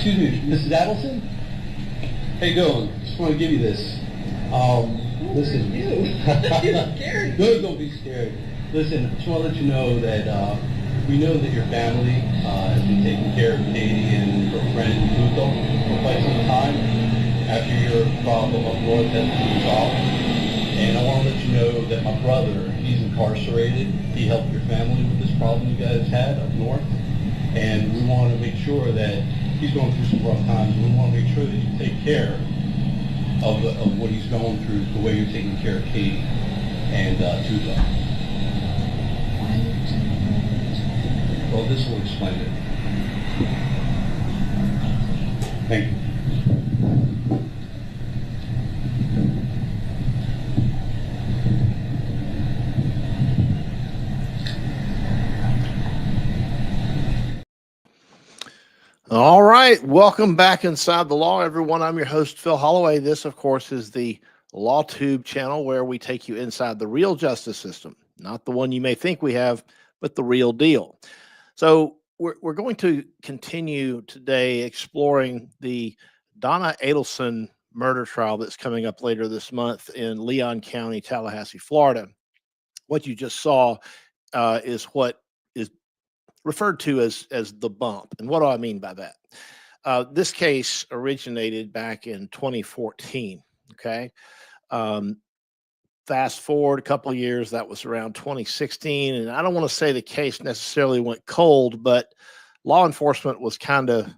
Excuse me, Mrs. Adelson? How you doing? Just want to give you this. Listen. You're scared. No, don't be scared. Listen, just want to let you know that we know that your family has been taking care of Katie and her friend Luca for quite some time after your problem up north has been resolved. And I want to let you know that my brother, he's incarcerated. He helped your family with this problem you guys had up north. And we want to make sure that he's going through some rough times. We want to make sure that you take care of what he's going through the way you're taking care of Katie and Tuba. Well, this will explain it. Thank you. All right. Welcome back Inside the Law, everyone. I'm your host, Phil Holloway. This, of course, is the LawTube channel where we take you inside the real justice system, not the one you may think we have, but the real deal. So we're going to continue today exploring the Donna Adelson murder trial that's coming up later this month in Leon County, Tallahassee, Florida. What you just saw is what is referred to as the bump. And what do I mean by that? This case originated back in 2014. Okay. Fast forward a couple of years, that was around 2016. And I don't want to say the case necessarily went cold, but law enforcement was kind of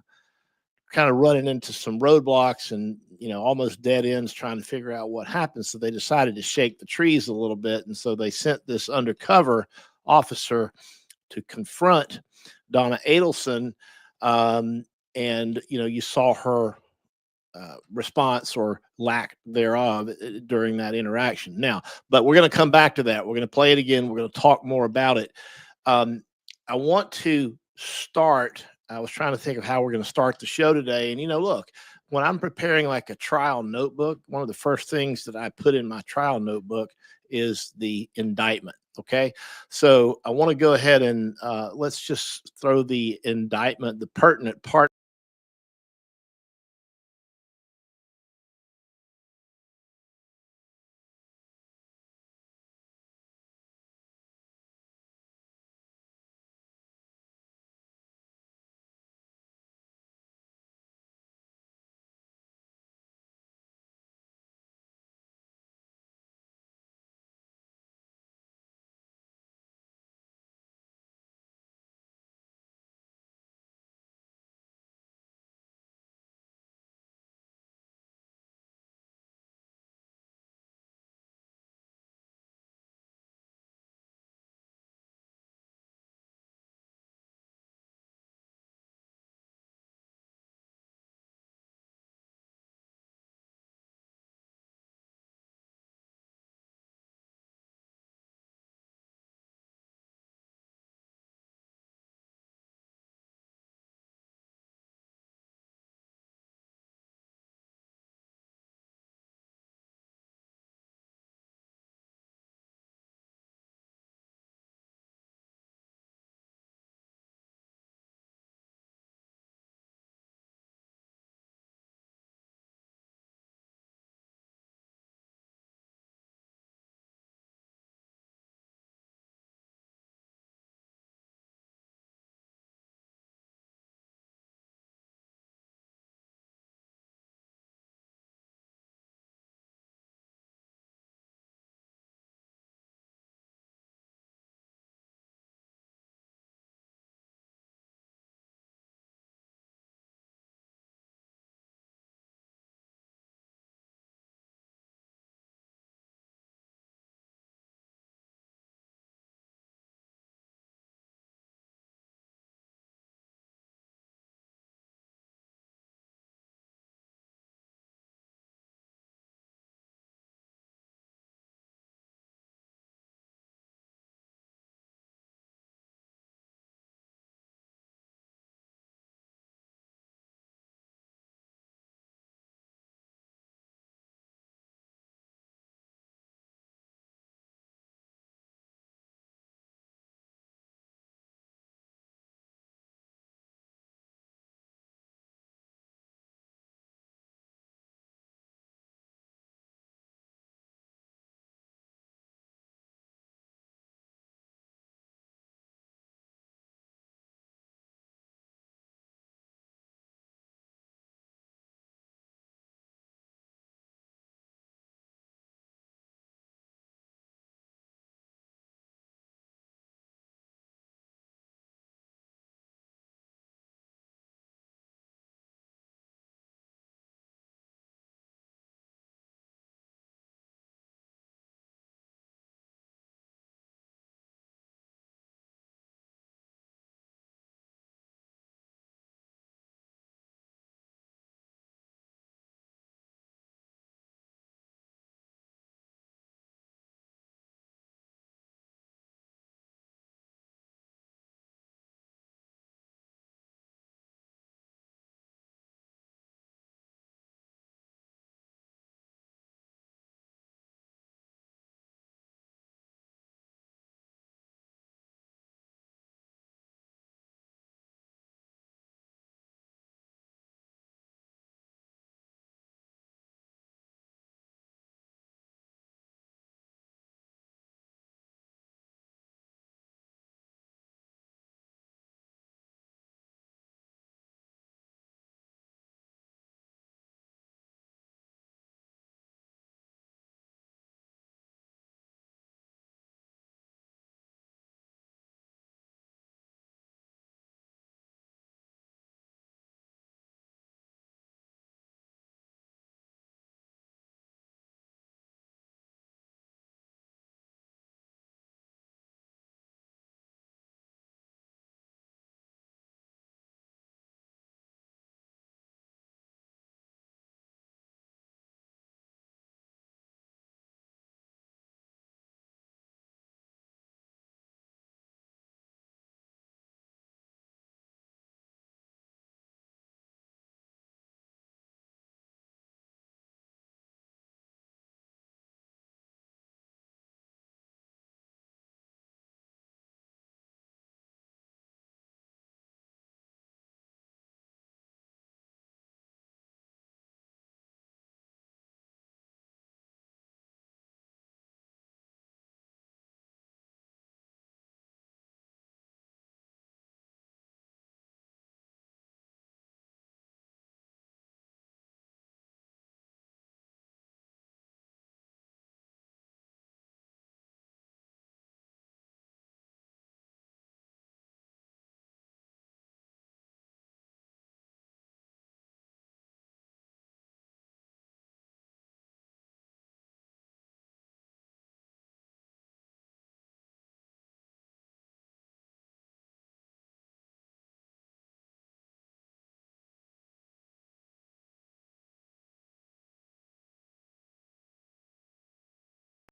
running into some roadblocks and, almost dead ends trying to figure out what happened. So they decided to shake the trees a little bit. And so they sent this undercover officer to confront Donna Adelson. And, you saw her response or lack thereof during that interaction. Now, but we're going to come back to that. We're going to play it again. We're going to talk more about it. I want to start. I was trying to think of how we're going to start the show today. And, look, when I'm preparing like a trial notebook, one of the first things that I put in my trial notebook is the indictment. Okay, so I want to go ahead and let's just throw the indictment, the pertinent part.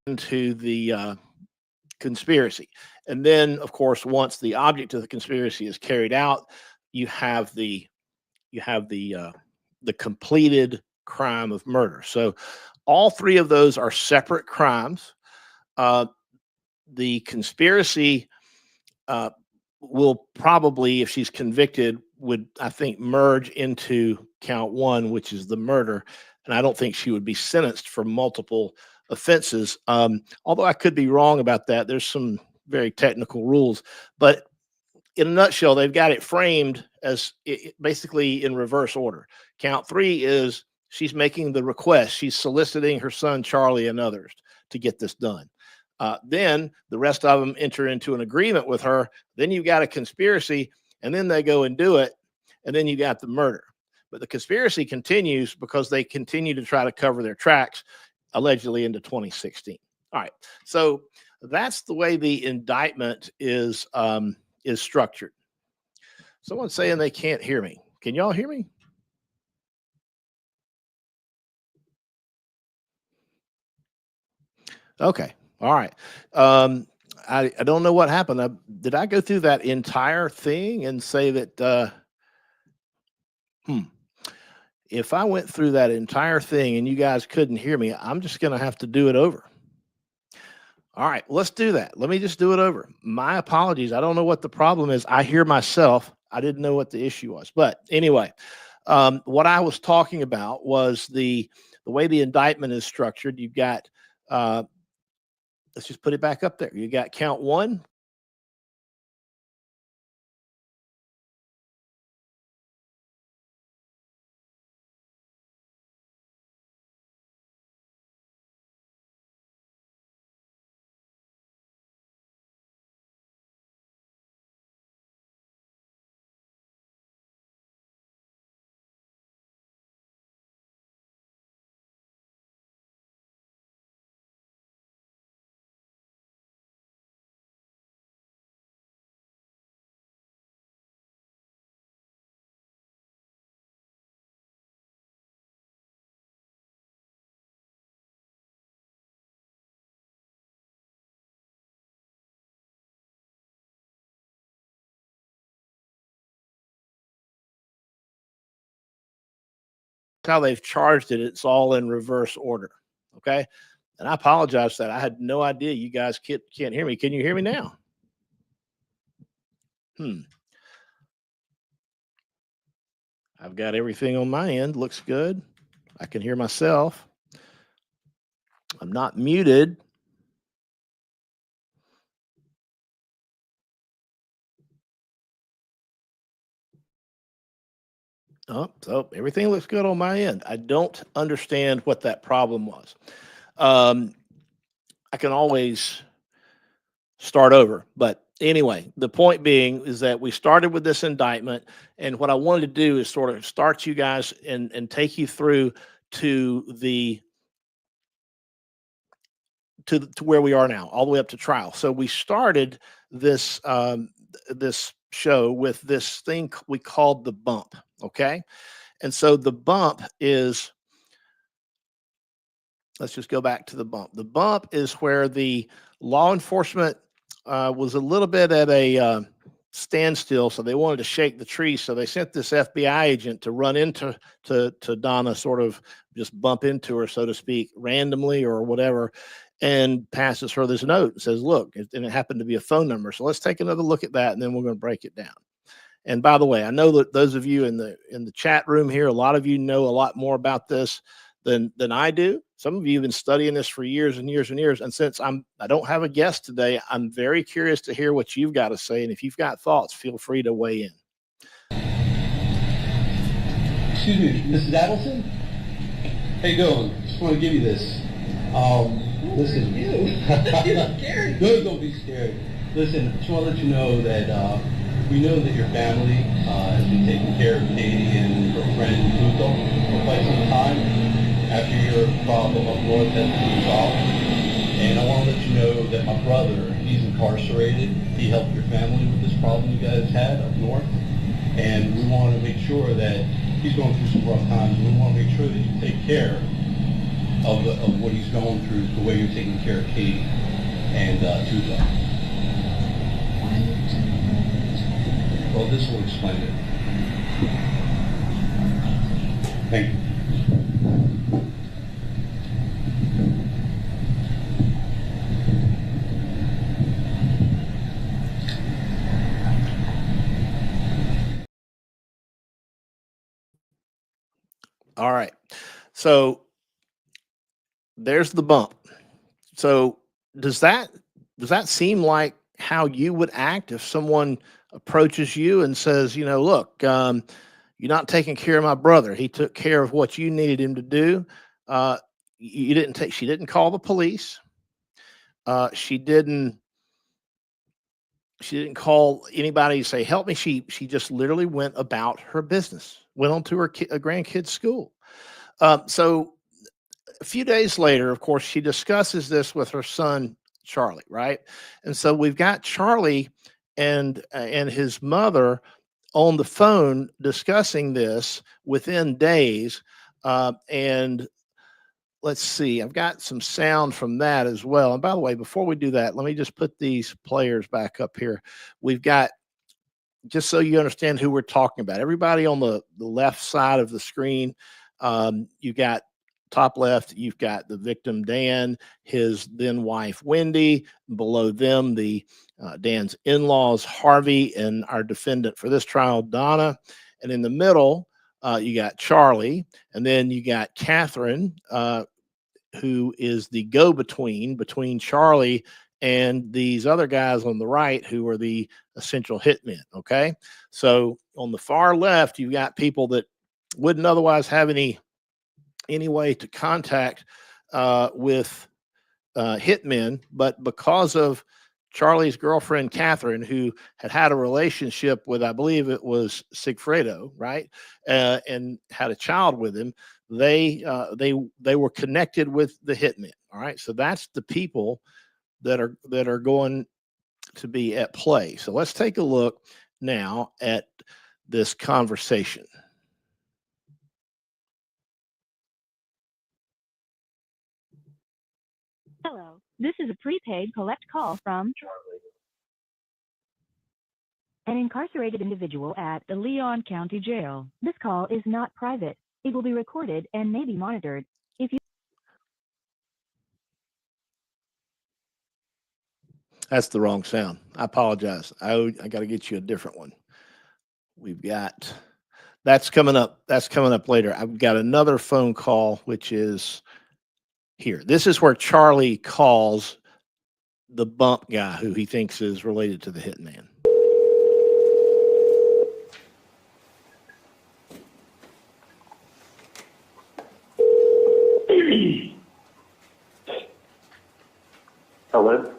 into the conspiracy. And then, of course, once the object of the conspiracy is carried out, you have the completed crime of murder. So all three of those are separate crimes. The conspiracy will probably, if she's convicted, would, I think, merge into count one, which is the murder. And I don't think she would be sentenced for multiple offenses. Although I could be wrong about that. There's some very technical rules, but in a nutshell, they've got it framed as basically in reverse order. Count three is she's making the request. She's soliciting her son, Charlie, and others to get this done. Then the rest of them enter into an agreement with her. Then you've got a conspiracy, and then they go and do it. And then you got the murder. But the conspiracy continues because they continue to try to cover their tracks, allegedly into 2016. All right. So that's the way the indictment is structured. Someone's saying they can't hear me. Can y'all hear me? Okay. All right. I don't know what happened. Did I go through that entire thing and say that, if I went through that entire thing and you guys couldn't hear me, I'm just going to have to do it over. All right, let's do that. Let me just do it over. My apologies. I don't know what the problem is. I hear myself. I didn't know what the issue was. But anyway, what I was talking about was the way the indictment is structured. You've got, let's just put it back up there. You got count one. How they've charged it, it's all in reverse order. Okay. And I apologize for that. I had no idea you guys can't hear me. Can you hear me now? I've got everything on my end. Looks good. I can hear myself. I'm not muted. Oh, so everything looks good on my end. I don't understand what that problem was. I can always start over. But anyway, the point being is that we started with this indictment. And what I wanted to do is sort of start you guys and take you through to to where we are now, all the way up to trial. So we started this this show with this thing we called the bump. Okay. And so the bump is, let's just go back to the bump. The bump is where the law enforcement was a little bit at a standstill, so they wanted to shake the tree. So they sent this FBI agent to run into Donna, sort of just bump into her, so to speak, randomly or whatever, and passes her this note and says, "Look," and it happened to be a phone number. So let's take another look at that, and then we're going to break it down. And by the way, I know that those of you in the chat room here, a lot of you know a lot more about this than I do. Some of you have been studying this for years and years and years. And since I don't have a guest today, I'm very curious to hear what you've got to say. And if you've got thoughts, feel free to weigh in. Excuse me, Mrs. Adelson? How you doing? Just want to give you this. Listen. You're scared. No, don't be scared. Listen, just want to let you know that we know that your family has been taking care of Katie and her friend Luto for quite some time after your problem up north has been resolved. And I want to let you know that my brother, he's incarcerated. He helped your family with this problem you guys had up north. And we want to make sure that he's going through some rough times. We want to make sure that you take care of what he's going through, the way you're taking care of Katie and Tuco? Well, this will explain it. Thank you. All right. So there's the bump. So does that seem like how you would act if someone approaches you and says, look, you're not taking care of my brother. He took care of what you needed him to do. She didn't call the police. She didn't call anybody to say, help me. She just literally went about her business, went on to her grandkid's school. So a few days later, of course, she discusses this with her son, Charlie, right? And so we've got Charlie and his mother on the phone discussing this within days. And let's see, I've got some sound from that as well. And by the way, before we do that, let me just put these players back up here. We've got, just so you understand who we're talking about, everybody on the left side of the screen, you got top left, you've got the victim, Dan, his then wife, Wendy. Below them, Dan's in-laws, Harvey, and our defendant for this trial, Donna. And in the middle, you got Charlie, and then you got Catherine, who is the go-between between Charlie and these other guys on the right who are the essential hitmen, okay? So on the far left, you've got people that wouldn't otherwise have any way to contact with hitmen, but because of Charlie's girlfriend, Catherine, who had a relationship with, I believe it was Sigfredo, right? And had a child with him. They were connected with the hitmen. All right. So that's the people that are going to be at play. So let's take a look now at this conversation. Hello, this is a prepaid collect call from an incarcerated individual at the Leon County Jail. This call is not private. It will be recorded and may be monitored. If you That's the wrong sound. I apologize. I got to get you a different one. We've got that's coming up. That's coming up later. I've got another phone call, which is here. This is where Charlie calls the bump guy who he thinks is related to the hitman. Hello?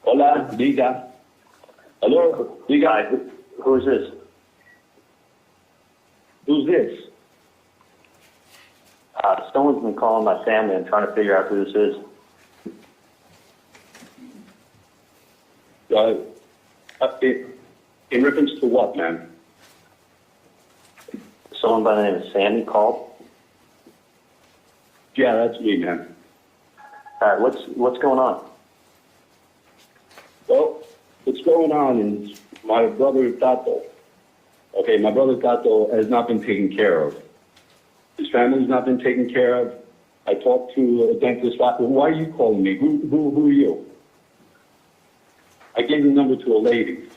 Hola, diga. Hello, diga. Who is this? Who's this? Someone's been calling my family. I'm trying to figure out who this is. In reference to what, man? Someone by the name of Sammy called? Yeah, that's me, man. All right, what's going on? Well, what's going on is my brother Tato. Okay, my brother Tato has not been taken care of. His family's not been taken care of. I talked to a dentist. Why are you calling me? Who are you? I gave the number to a lady.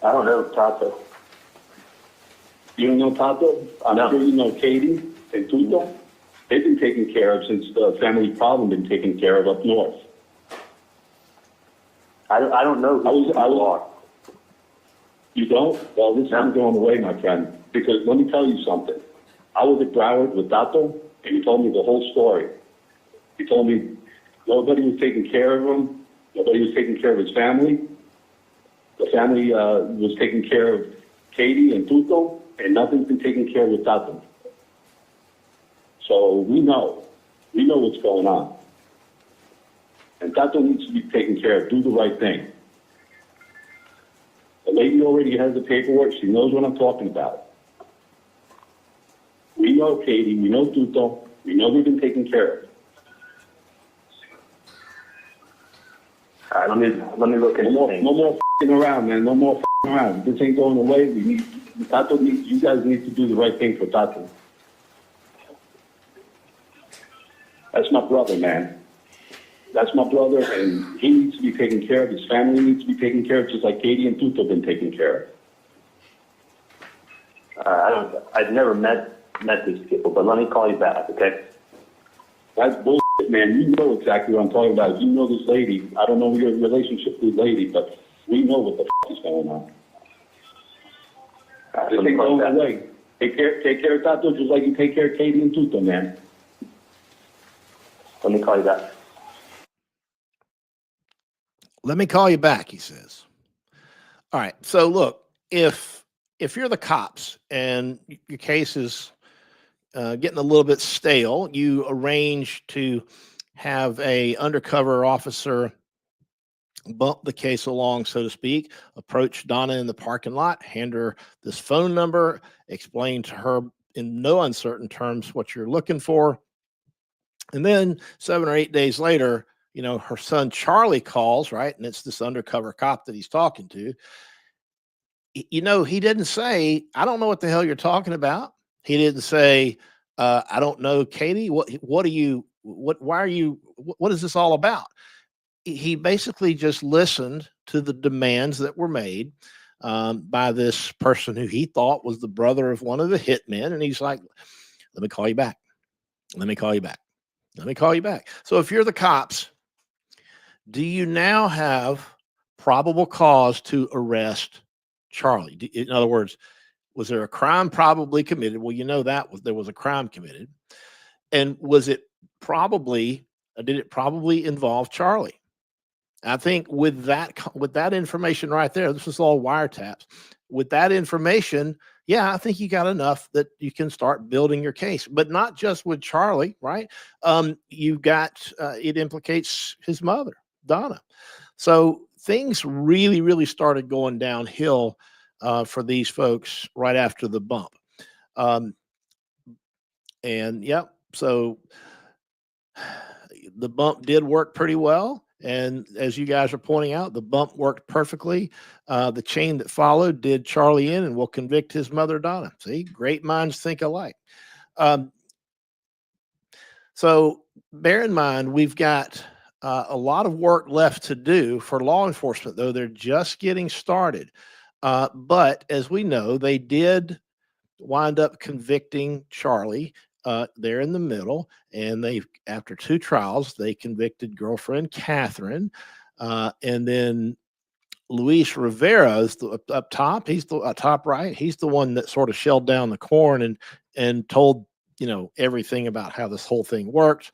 I don't know Tato. You don't know Tato? I'm sure you know Katie and Tuto. They've been taken care of since the family problem been taken care of up north. I don't know who you are. You don't? Well, this isn't going away, my friend. Because let me tell you something. I was at Broward with Tato, and he told me the whole story. He told me nobody was taking care of him. Nobody was taking care of his family. The family was taking care of Katie and Tuto, and nothing's been taken care of with Tato. So we know what's going on. And Tato needs to be taken care of. Do the right thing. The lady already has the paperwork. She knows what I'm talking about. know Katie, we know Tuto, we know we've been taken care of. All right, let me look at No more f***ing around, man. No more f***ing around. This ain't going away. You guys need to do the right thing for Tato. That's my brother, man. That's my brother, and he needs to be taken care of. His family needs to be taken care of, just like Katie and Tuto have been taken care of. I've never met these people, but let me call you back, okay? That's bullshit, man. You know exactly what I'm talking about. You know this lady. I don't know your relationship with this lady, but we know what the f*** is going on. This ain't going away. Take care of Tato just like you take care of Katie and Tuto, man. Let me call you back. Let me call you back, he says. All right. So look, if you're the cops and your case is getting a little bit stale, you arrange to have a undercover officer bump the case along, so to speak, approach Donna in the parking lot, hand her this phone number, explain to her in no uncertain terms what you're looking for. And then 7 or 8 days later, you know, her son Charlie calls, right? And it's this undercover cop that he's talking to. You know, he didn't say, I don't know what the hell you're talking about. He didn't say, I don't know, Katie, what is this all about? He basically just listened to the demands that were made by this person who he thought was the brother of one of the hitmen. And he's like, let me call you back. Let me call you back. Let me call you back. So if you're the cops, do you now have probable cause to arrest Charlie? In other words, was there a crime probably committed? Well, you know there was a crime committed. And did it probably involve Charlie? I think with that information right there, this is all wiretaps. With that information, yeah, I think you got enough that you can start building your case, but not just with Charlie, right? You've got it implicates his mother, Donna. So things really, really started going downhill for these folks right after the bump. And yep, so the bump did work pretty well. And as you guys are pointing out, the bump worked perfectly. The chain that followed did Charlie in and will convict his mother, Donna. See, great minds think alike. So bear in mind, we've got a lot of work left to do for law enforcement, though they're just getting started. But as we know, they did wind up convicting Charlie there in the middle, and after 2 trials, they convicted girlfriend Catherine, and then Luis Rivera is up top. He's the top right. He's the one that sort of shelled down the corn and told everything about how this whole thing worked.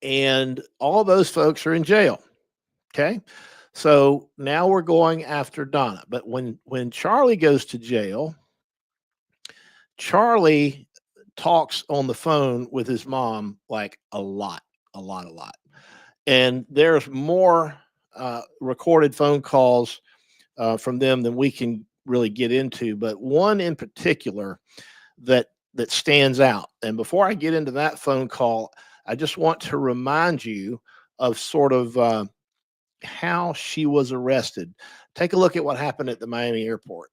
And all those folks are in jail. Okay, so now we're going after Donna. But when Charlie goes to jail, Charlie talks on the phone with his mom like a lot. And there's more recorded phone calls from them than we can really get into, but one in particular that stands out. And before I get into that phone call, I just want to remind you of sort of how she was arrested. Take a look at what happened at the Miami airport.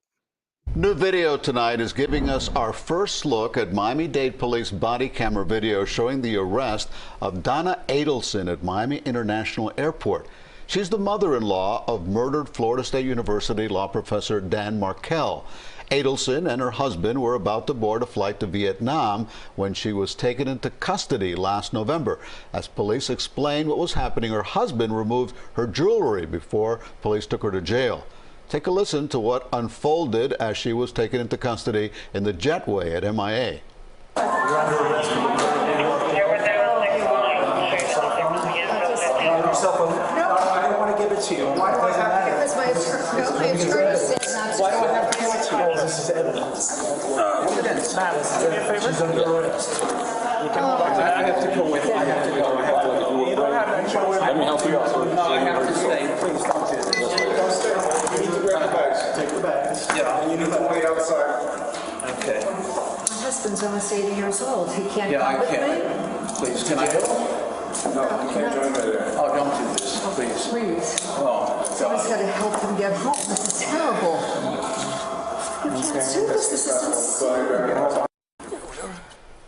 New video tonight is giving us our first look at Miami-Dade Police body camera video showing the arrest of Donna Adelson at Miami International Airport. She's the mother-in-law of murdered Florida State University law professor Dan Markel. Adelson and her husband were about to board a flight to Vietnam when she was taken into custody last November. As police explained what was happening, her husband removed her jewelry before police took her to jail. Take a listen to what unfolded as she was taken into custody in the jetway at MIA. I don't want to give it to you. Why do I have to give it to you? My attorney said not to. Why do I have to give it to you? This is evidence. She's under arrest. I have to go with it. I have to go. You don't have that choice. Let me help you out. No, I have to stay. Please don't do this. Don't stay. You need to grab the bags. Take the bags. Yeah. And you need to wait outside. Okay. since almost 80 years old. He can't Yeah, come I with can't. me? Please, can I go? No, I can't join you there. Oh, don't do this, please. Please. Oh, Someone's God. got to help him get home. This is terrible. You can't do this. This is insane.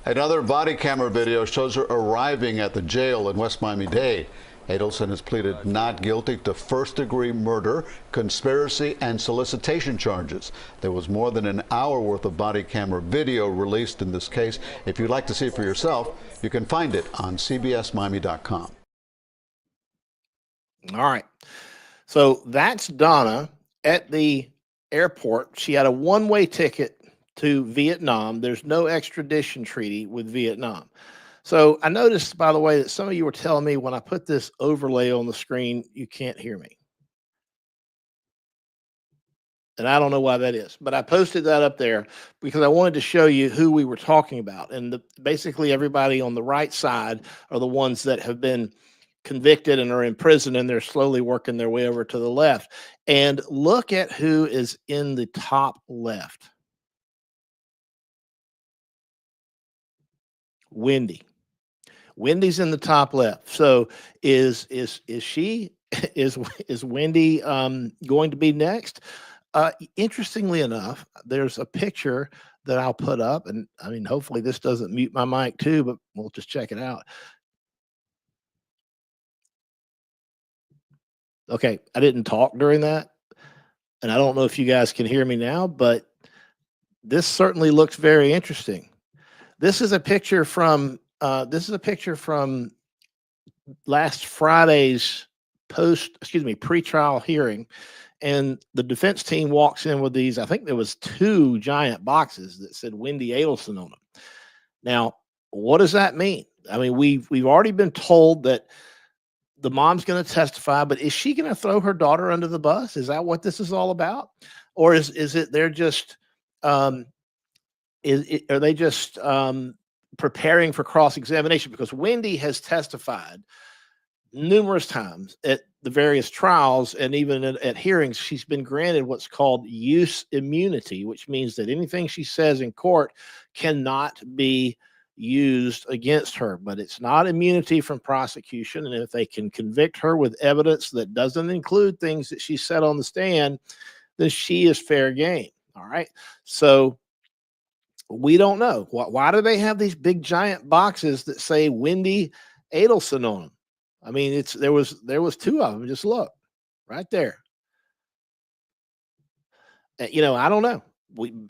Another body camera video shows her arriving at the jail in West Miami-Dade. Adelson has pleaded not guilty to first-degree murder, conspiracy, and solicitation charges. There was more than an hour worth of body camera video released in this case. If you'd like to see it for yourself, you can find it on cbsmiami.com. All right. So that's Donna at the airport. She had a one-way ticket to Vietnam. There's no extradition treaty with Vietnam. So I noticed, by the way, that some of you were telling me when I put this overlay on the screen, you can't hear me. And I don't know why that is, but I posted that up there because I wanted to show you who we were talking about. And basically everybody on the right side are the ones that have been convicted and are in prison, and they're slowly working their way over to the left. And look at who is in the top left. Wendy. Wendy's in the top left. So is she is Wendy going to be next? Interestingly enough, there's a picture that I'll put up, and I mean, hopefully this doesn't mute my mic too, but we'll just check it out. Okay, I didn't talk during that, and I don't know if you guys can hear me now, but this certainly looks very interesting. This is a picture from last Friday's pre-trial hearing, and the defense team walks in with these. I think there was 2 giant boxes that said Wendy Adelson on them. Now, what does that mean? I mean, we've already been told that the mom's going to testify, but is she going to throw her daughter under the bus? Is that what this is all about, or is it they're just are they just preparing for cross-examination? Because Wendy has testified numerous times at the various trials, and even at hearings. She's been granted what's called use immunity, which means that anything she says in court cannot be used against her. But it's not immunity from prosecution, and if they can convict her with evidence that doesn't include things that she said on the stand, then she is fair game. All right, so we don't know why do they have these big giant boxes that say Wendy Adelson on them. I mean, there was 2 of them. Just look right there. You know, I don't know.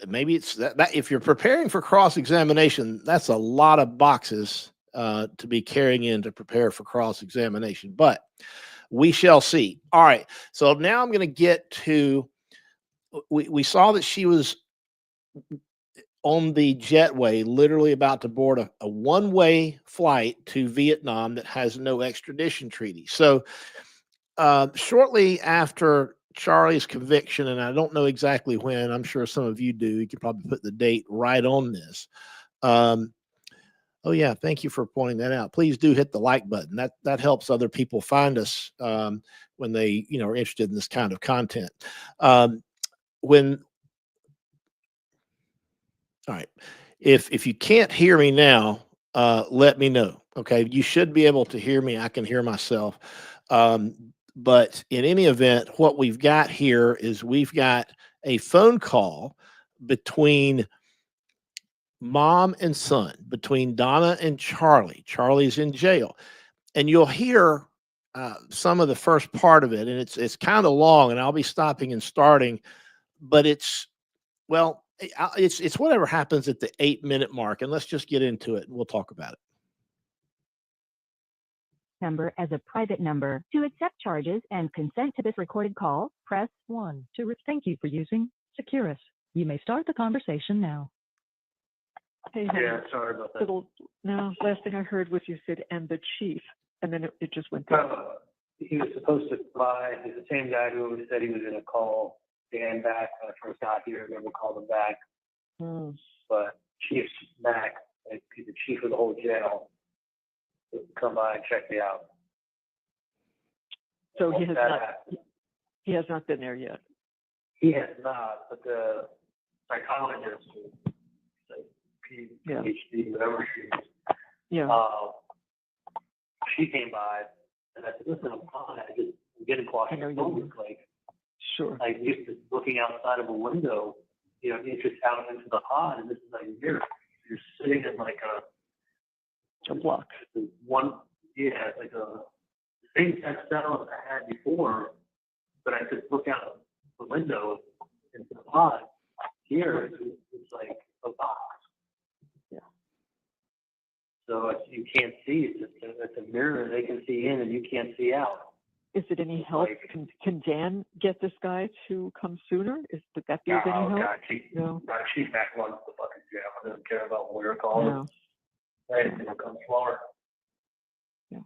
Maybe it's that if you're preparing for cross-examination, that's a lot of boxes to be carrying in to prepare for cross-examination. But we shall see. All right. So now I'm going to get to. We saw that she was on the jetway, literally about to board a one-way flight to Vietnam that has no extradition treaty. So shortly after Charlie's conviction, and I don't know exactly when, I'm sure some of you do, you could probably put the date right on this. Oh yeah, thank you for pointing that out. Please do hit the like button. That helps other people find us when they are interested in this kind of content. All right. If you can't hear me now, let me know. Okay. You should be able to hear me. I can hear myself. But in any event, what we've got here is we've got a phone call between mom and son, between Donna and Charlie. Charlie's in jail. And you'll hear some of the first part of it. And it's kind of long, and I'll be stopping and starting. But it's whatever happens at the 8-minute mark, and let's just get into it and we'll talk about it. Number as a private number. To accept charges and consent to this recorded call, press 1. Thank you for using Securus. You may start the conversation now. Hey, Yeah, sorry about that. No, last thing I heard was you said, and the chief, and then it just went He was supposed to fly. He's the same guy who said he was going to call Dan back when I first got here. Never called him back. But Chief Mac, he's the chief of the whole jail, would come by and check me out. So he has not been there yet. He has not, but the psychologist, Yeah. PhD, whatever she is. Yeah. She came by, and I said, listen, I'm fine. I'm getting claustrophobic. Like, sure. I'm used to looking outside of a window, you know, inches out into the pod, and this is like you're sitting in like a block. One, yeah, like a same textile as I had before, but I could look out the window into the pod. Here, it's like a box. Yeah. So you can't see. It's a mirror. They can see in, and you can't see out. Is it any help? Can Dan get this guy to come sooner? Would that be of any help? God, she's back on the fucking jail. I don't care about where it calls. No. Anything will come slower. Yeah.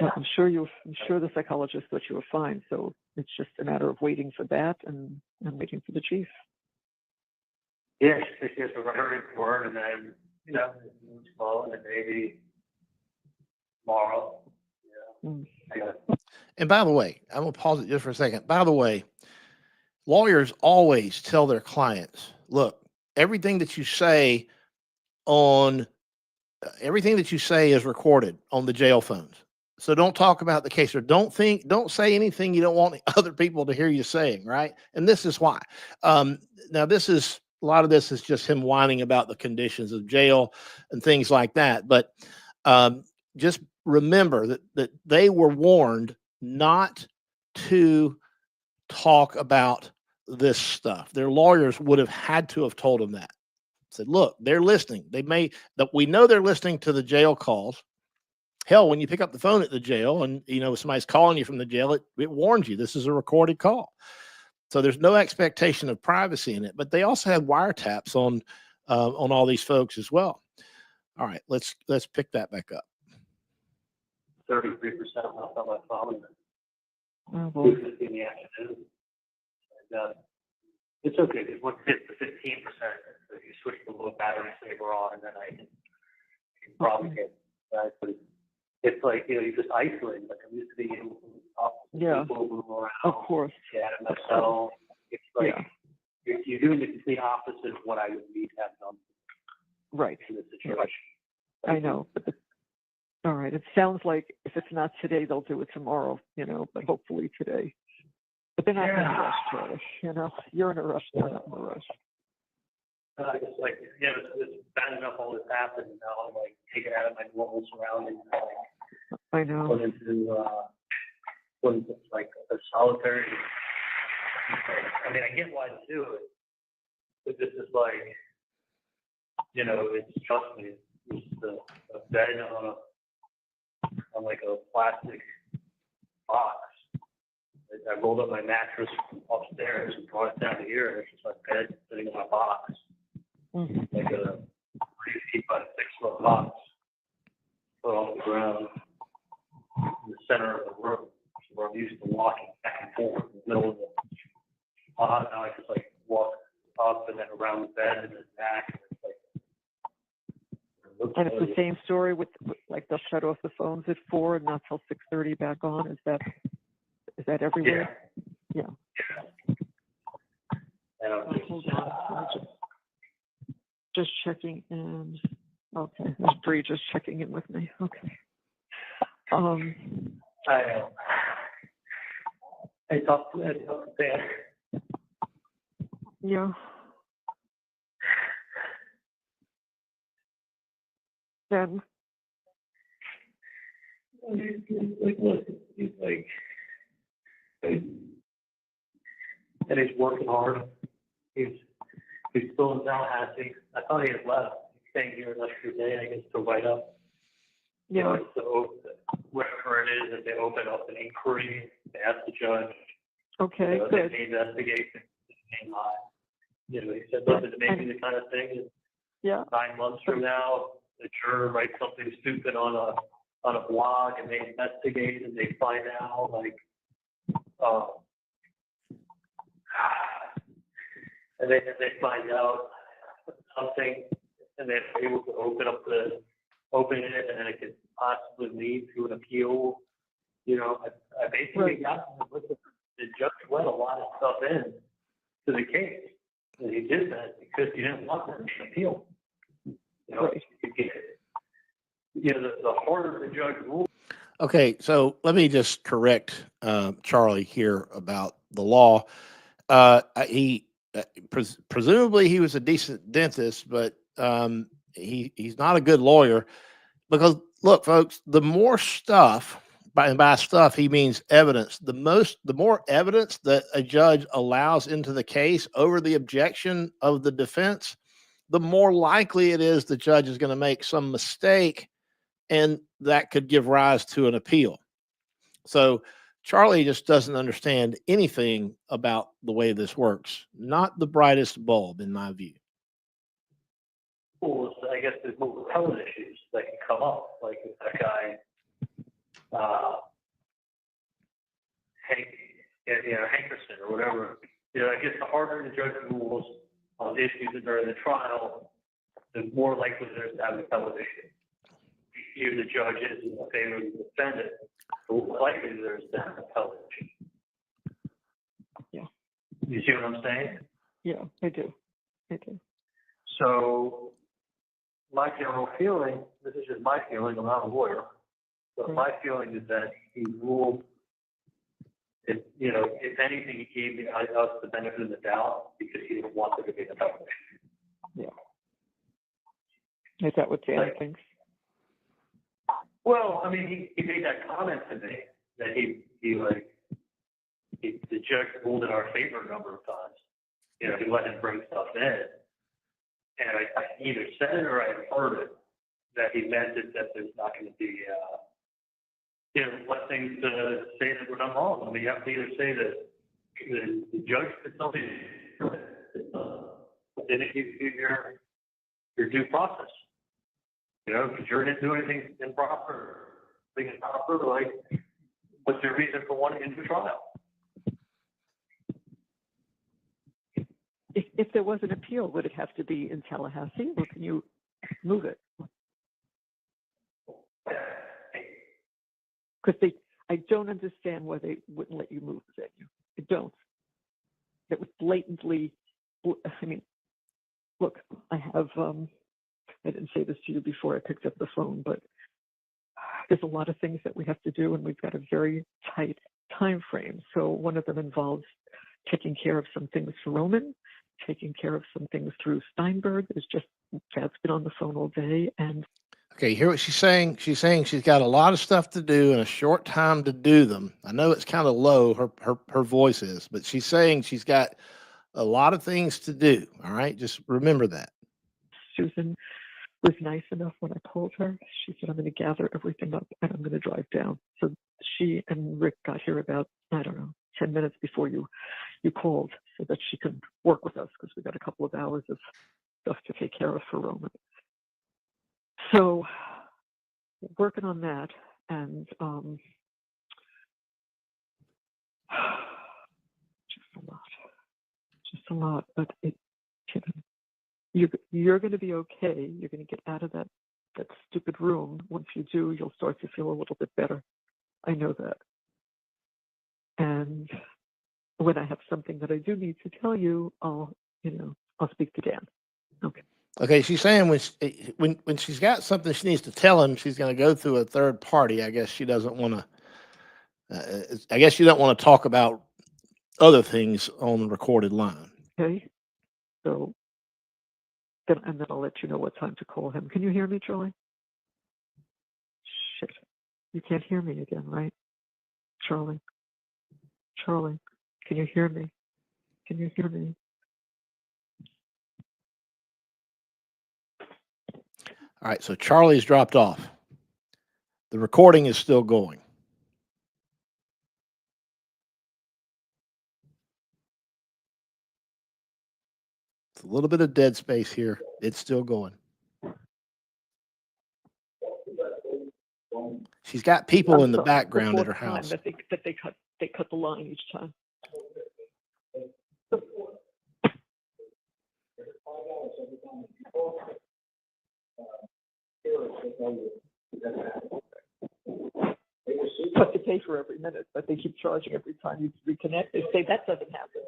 Well, I'm sure the psychologist thought you were fine. So it's just a matter of waiting for that and waiting for the chief. Yeah, she has to run her report, and then slow, and then maybe tomorrow. Yeah. And by the way, I'm going to pause it just for a second. By the way, lawyers always tell their clients, look, everything that you say is recorded on the jail phones. So don't talk about the case, or don't say anything you don't want other people to hear you saying, right? And this is why. Now, a lot of this is just him whining about the conditions of jail and things like that. But just remember that they were warned not to talk about this stuff. Their lawyers would have had to have told them that. Said, look, they're listening. We know they're listening to the jail calls. Hell, when you pick up the phone at the jail and somebody's calling you from the jail, it warns you this is a recorded call. So there's no expectation of privacy in it. But they also had wiretaps on all these folks as well. All right, let's pick that back up. 33% left on my phone. Oh, 2:50 in the afternoon. And, it's okay. Once it hits the 15%, if you switch the little battery saver on, and then I can probably get that. But it's like, you just isolate. Like I'm used to being able to talk to people, move around. Of course. Chat at myself. It's like you're doing the complete opposite of what I would need to have done. Right. In this situation. I know. But all right. It sounds like if it's not today, they'll do it tomorrow. But hopefully today. But they're not in a rush, Josh. You're in a rush. They're not in a rush. It's like, it's bad enough all this happened. Now I'm like taken out of my normal surroundings. I know. Put into like a solitary. I mean, I get why they do it, but this is like, it's trust me, it's just a bed on like a plastic box. I rolled up my mattress from upstairs and brought it down here, and it's just my bed sitting in my box. Like a 3 feet by 6 foot box. Put on the ground in the center of the room, where I'm used to walking back and forth in the middle of the pod. Now I just like walk up and then around the bed and then back. And it's the same story with like they'll shut off the phones at 4 and not till 6:30 back on. Is that everywhere? Yeah. Hold on. Just checking in. Okay. There's Bree just checking in with me. Okay. I know. I talked to Dan. Yeah. Then he's like, and he's working hard. He's still in Tallahassee. I thought he had left. He's staying here an extra day, I guess, to write up. Yeah. So whatever it is, if they open up an inquiry, they ask the judge. Okay, They good. investigate. He said, listen, it may be the kind of thing that 9 months from now, the juror writes something stupid on a blog, and they investigate and they find out and then they find out something, and they're able to open it, and then it could possibly lead to an appeal. I basically got the judge let a lot of stuff in to the case. And he did that because he didn't want them to appeal. You know, Right. The harder the judge rules. Okay, so let me just correct Charlie here about the law. Presumably he was a decent dentist, but he's not a good lawyer because look, folks, the more stuff, by stuff he means evidence. The more evidence that a judge allows into the case over the objection of the defense, the more likely it is the judge is going to make some mistake, and that could give rise to an appeal. So Charlie just doesn't understand anything about the way this works. Not the brightest bulb, in my view. Well, I guess there's more repellent issues that can come up, like if that guy, Hankerson or whatever. I guess the harder the judge rules on issues that are in the trial, the more likely there's to have repellent issues. If the judge is in favor of the defendant, the more likely there's to have repellent issues. Yeah. You see what I'm saying? Yeah, I do. So my general feeling, this is just my feeling, I'm not a lawyer, but my feeling is that he ruled, if anything, he gave us the benefit of the doubt because he didn't want there to be a repellent issue. Yeah. Is that what Dan thinks? Well, I mean, he made that comment to me that the judge ruled in our favor a number of times. He let him bring stuff in. And I either said it or I heard it, that he meant it, that there's not going to be, let things say that we're done wrong. I mean, you have to either say that the judge did something, didn't give you your due process. Because the jury didn't do anything improper, like, what's your reason for wanting to do trial? If there was an appeal, would it have to be in Tallahassee, or can you move it? Because I don't understand why they wouldn't let you move the venue. I don't. It was blatantly. I mean, look, I have. I didn't say this to you before I picked up the phone, but there's a lot of things that we have to do, and we've got a very tight time frame. So one of them involves taking care of some things for Roman, taking care of some things through Steinberg. Dad's been on the phone all day, and okay, hear what she's saying. She's saying she's got a lot of stuff to do in a short time to do them. I know it's kind of low, her voice is, but she's saying she's got a lot of things to do. All right, just remember that. Susan was nice enough when I called her. She said, I'm going to gather everything up and I'm going to drive down. So she and Rick got here about, 10 minutes before you called, so that she could work with us, because we got a couple of hours of stuff to take care of for Roman. So working on that, and just a lot, but you're going to be okay. You're going to get out of that stupid room. Once you do, you'll start to feel a little bit better. I know that. And when I have something that I do need to tell you, I'll speak to Dan. Okay. Okay, she's saying when she's got something she needs to tell him, she's going to go through a third party. I guess she doesn't want to. I guess you don't want to talk about other things on the recorded line. Okay. So then I'll let you know what time to call him. Can you hear me, Charlie? Shit. You can't hear me again, right? Charlie, can you hear me? Can you hear me? All right, so Charlie's dropped off. The recording is still going. It's a little bit of dead space here. It's still going. She's got people in the background at her house. That they cut the line each time. But to pay for every minute, but they keep charging every time you reconnect. They say that doesn't happen.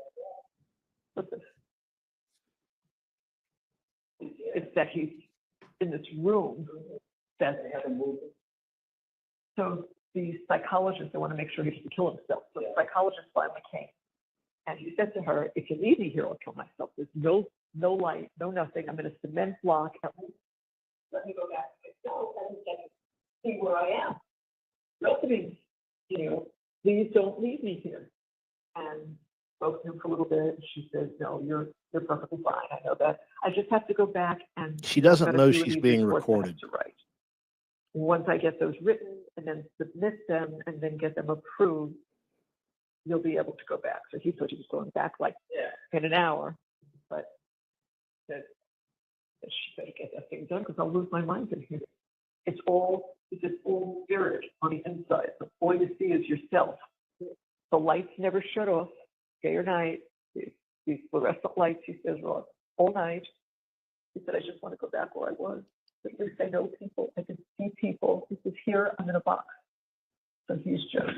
Listen. it's that he's in this room that so the psychologist, they want to make sure he doesn't kill himself. So the psychologist finally came and he said to her, if you leave me here, I'll kill myself. There's no light, no nothing. I'm in a cement block. Let me go back to myself and see where I am. Nothing, please don't leave me here. And spoke to him for a little bit. And she said, no, you're perfectly fine. I know that. I just have to go back and. She doesn't know she's being recorded. Once I get those written and then submit them and then get them approved, you'll be able to go back. So he thought he was going back like in an hour, but that she better get that thing done because I'll lose my mind in here. It's all spirit on the inside. So all you see is yourself. The lights never shut off, day or night. These fluorescent lights, he says, are on all night. He said, I just want to go back where I was. At least I know people. I can see people. He says, here, I'm in a box. So he's just.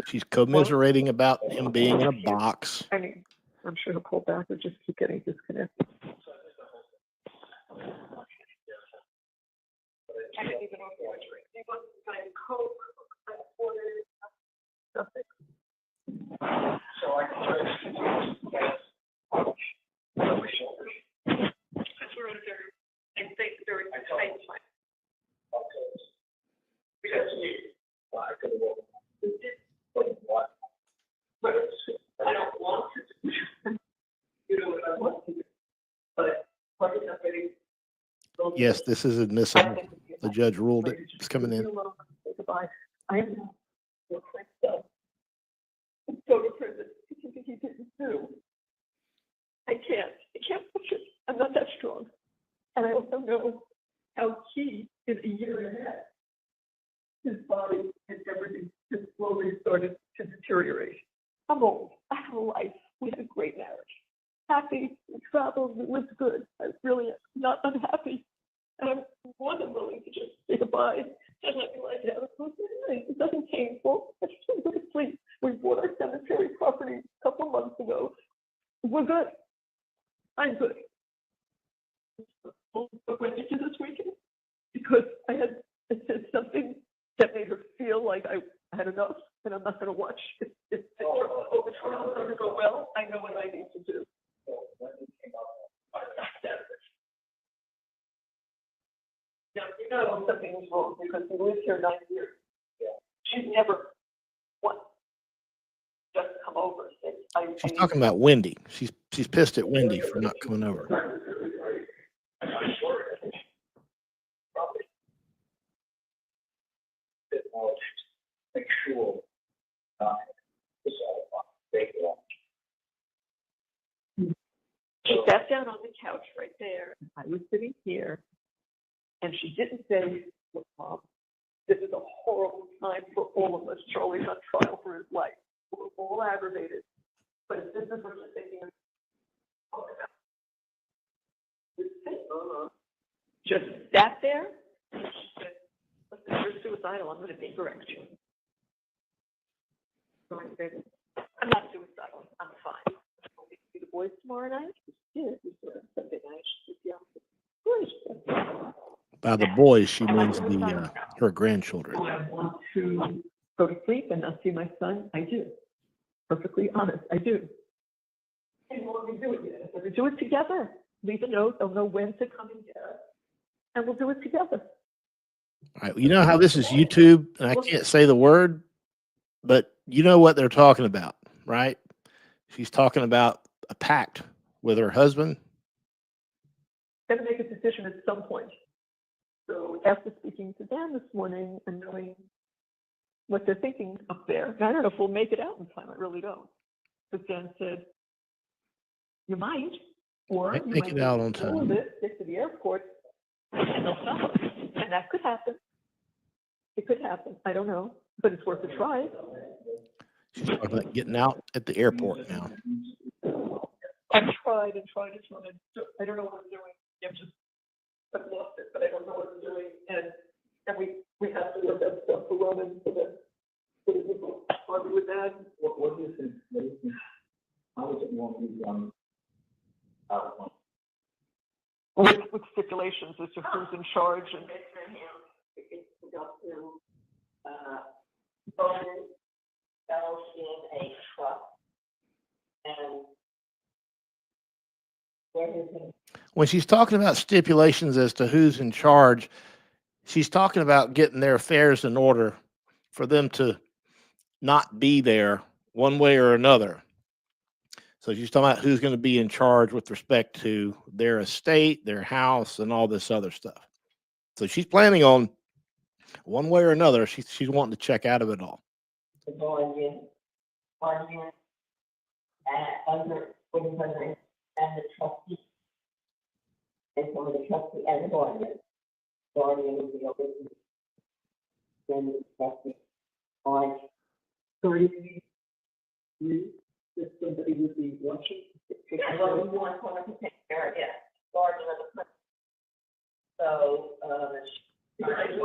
She's commiserating about him being in a box. I mean, I'm sure he'll pull back or just keep getting disconnected. I didn't even know what drink. He wasn't buying Coke. I ordered nothing. So I think very tight. Because I don't want to. You know what I want to do. But yes, this is admissible. The judge ruled it. It's coming in. I am not myself. Go to prison. It's something he didn't do. I can't push it. I'm not that strong. And I also know how he, in a year and a half, his body and everything has slowly started to deteriorate. I'm old. I have a life. We had a great marriage. Happy. We traveled. We lived good. I really am not unhappy. And I'm more than willing to just say goodbye and let me lie down. It's nothing painful. I just want to go to sleep. We bought our cemetery property a couple months ago. We're good. I'm good. But when did you this weekend? Because I said something that made her feel like I had enough, and I'm not going to watch. If the trial doesn't go well, I know what I need to do. Now, you know something was wrong because we lived here 9 years. She's never once just come over and say, She's talking about Wendy. She's pissed at Wendy for not coming over. She sat down on the couch right there. I was sitting here, and she didn't say, look, Mom, this is a horrible time for all of us. Charlie's on trial for his life. We're all aggravated. But if this is what you're thinking, just sat there, and she said, listen, you're suicidal. I'm going to correct you. So I said, I'm not suicidal. I'm fine. Will we see the boys tomorrow night? Yeah, we saw them Sunday night. By the boys, she means her grandchildren. Do I want to go to sleep and not see my son? I do. Perfectly honest, I do. And we'll do it together. We'll do it together. Leave a note. They'll know when to come and get us. And we'll do it together. All right. You know how this is YouTube, and I can't say the word, but you know what they're talking about, right? She's talking about a pact with her husband. Got to make a decision at some point. So after speaking to Dan this morning and knowing what they're thinking up there, I don't know if we'll make it out in time. I really don't. But Dan said, you might, or you make might it out on time. Get to the airport, and they'll stop us. And that could happen. It could happen. I don't know, but it's worth a try. She's talking about getting out at the airport now. I've tried and tried and tried. I don't know what I'm doing. I've lost it, but I don't know what I'm doing. And we have to look at stuff for Roman so that argue with that. What do you think? How is it more to be done? with stipulations as to who's in charge and. It's got to, phone bells in a truck and where is it? When she's talking about stipulations as to who's in charge, she's talking about getting their affairs in order for them to not be there one way or another. So she's talking about who's going to be in charge with respect to their estate, their house, and all this other stuff. So she's planning on one way or another. She's wanting to check out of it all. The guardian, under and the trustee. And so the trustee and the guardian will be over then the trustee on 30 that somebody would be watching. Well, we want someone to take care of it, guardian of the person. So, I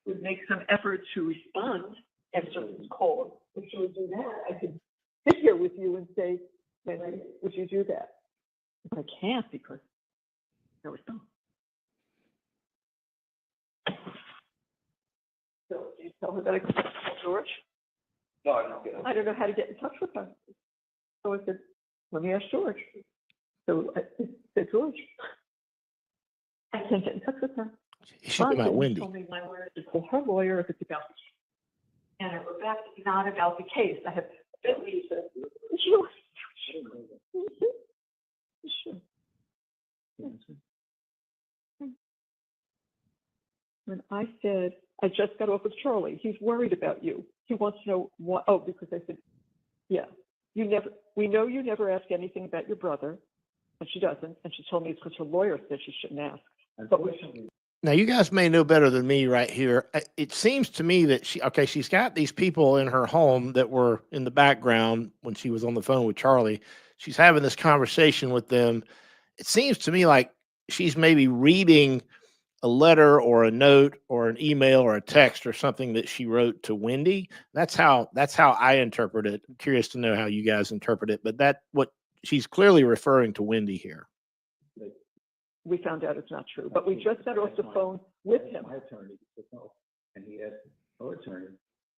would make some effort to respond if someone's called. If she would do that, I could sit here with you and say, "Wendy, would you do that?" But I can't because no response. So do you tell her that I could call George? No, I don't get it. I don't know how to get in touch with her. So I said, let me ask George. So I said, George. I can't get in touch with her. She's talking about Wendy. Told me my lawyer to call her lawyer if it's about the case. And I wrote back, it's not about the case. I have been reason. Sure. When I said, I just got off with Charlie, he's worried about you. He wants to know what, oh, because I said, yeah, we know you never ask anything about your brother, and she doesn't, and she told me it's because her lawyer said she shouldn't ask. But now, you guys may know better than me right here. It seems to me that she's got these people in her home that were in the background when she was on the phone with Charlie. She's having this conversation with them. It seems to me like she's maybe reading a letter or a note or an email or a text or something that she wrote to Wendy. That's how I interpret it. I'm curious to know how you guys interpret it, but what she's clearly referring to Wendy here. We found out it's not true, but we just got off the phone with him. My attorney said no, and he asked her attorney.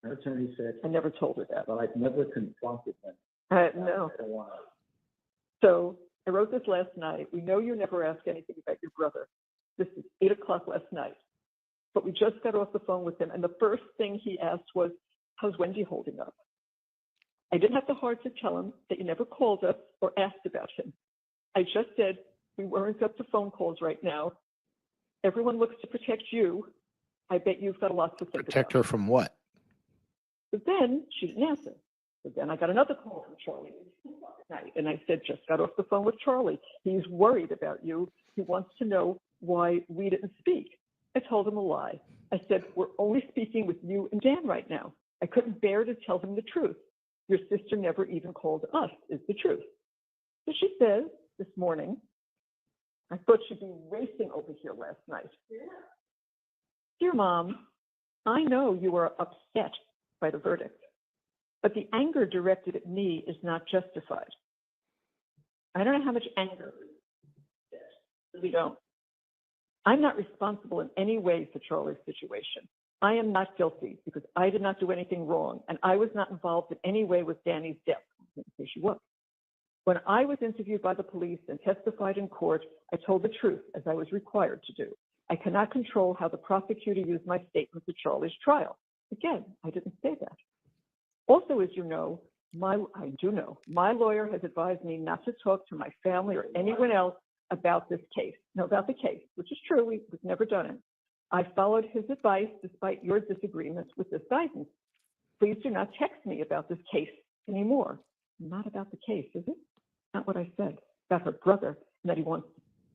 Her attorney said, I never told her that. but I've never confronted him. No. I don't want to. So I wrote this last night. We know you never ask anything about your brother. This is 8:00 last night, but we just got off the phone with him, and the first thing he asked was, how's Wendy holding up? I didn't have the heart to tell him that you never called us or asked about him. I just said, we weren't up to phone calls right now. Everyone looks to protect you. I bet you've got a lot to think about. Protect her from what? But then she didn't answer. But then I got another call from Charlie at night, and I said, just got off the phone with Charlie. He's worried about you. He wants to know why we didn't speak. I told him a lie. I said, we're only speaking with you and Dan right now. I couldn't bear to tell him the truth. Your sister never even called us, is the truth. So she says this morning, I thought she'd be racing over here last night. Yeah. Dear Mom, I know you are upset by the verdict, but the anger directed at me is not justified. I don't know how much anger we don't. I'm not responsible in any way for Charlie's situation. I am not guilty because I did not do anything wrong, and I was not involved in any way with Danny's death. Here she was. When I was interviewed by the police and testified in court, I told the truth as I was required to do. I cannot control how the prosecutor used my statement at Charlie's trial. Again, I didn't say that. Also, as you know, my lawyer has advised me not to talk to my family or anyone else about this case. No, about the case, which is true. We've never done it. I followed his advice despite your disagreements with this guidance. Please do not text me about this case anymore. Not about the case, is it? Not what I said. About her brother, and that he wants,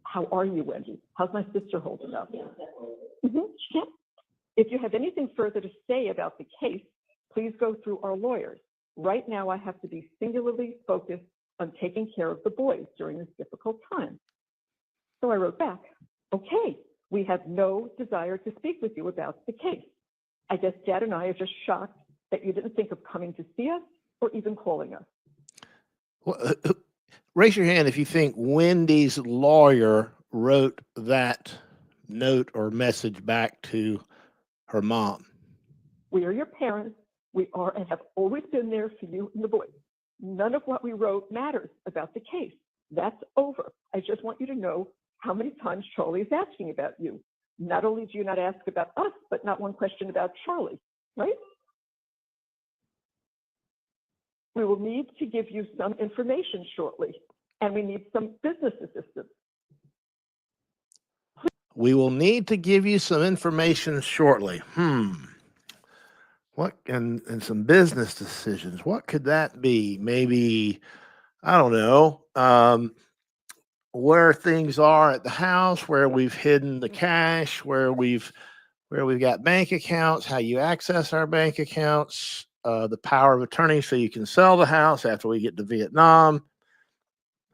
how are you, Wendy? How's my sister holding up? Yeah. If you have anything further to say about the case, please go through our lawyers. Right now, I have to be singularly focused on taking care of the boys during this difficult time. So I wrote back, okay, we have no desire to speak with you about the case. I guess Dad and I are just shocked that you didn't think of coming to see us or even calling us. Well, raise your hand if you think Wendy's lawyer wrote that note or message back to her mom. We are your parents. We are and have always been there for you and the boys. None of what we wrote matters about the case. That's over. I just want you to know how many times Charlie is asking about you. Not only do you not ask about us, but not one question about Charlie, right? We will need to give you some information shortly, and we need some business assistance. We will need to give you some information shortly. What and some business decisions. What could that be? Maybe, I don't know, where things are at the house, where we've hidden the cash, where we've got bank accounts, how you access our bank accounts, the power of attorney so you can sell the house after we get to Vietnam.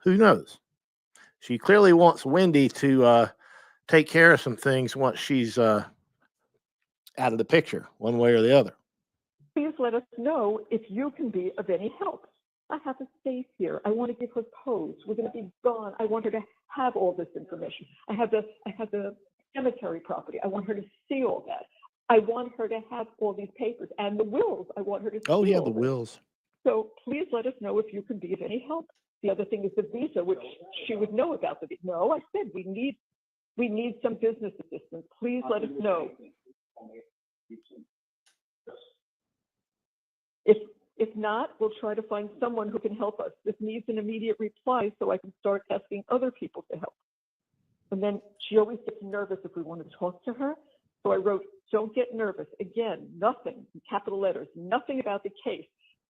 Who knows? She clearly wants Wendy to take care of some things once she's out of the picture, one way or the other. Please let us know if you can be of any help. I have a space here. I want to give her pose. We're going to be gone. I want her to have all this information. I have the cemetery property. I want her to see all that. I want her to have all these papers and the wills. I want her to see Oh yeah, all the this. wills. So please let us know if you can be of any help. The other thing is the visa, which she would know about. No, I said we need some business assistance. Please let us know. If not, we'll try to find someone who can help us. This needs an immediate reply so I can start asking other people to help. And then she always gets nervous if we want to talk to her. So I wrote, don't get nervous. Again, nothing, in capital letters, nothing about the case.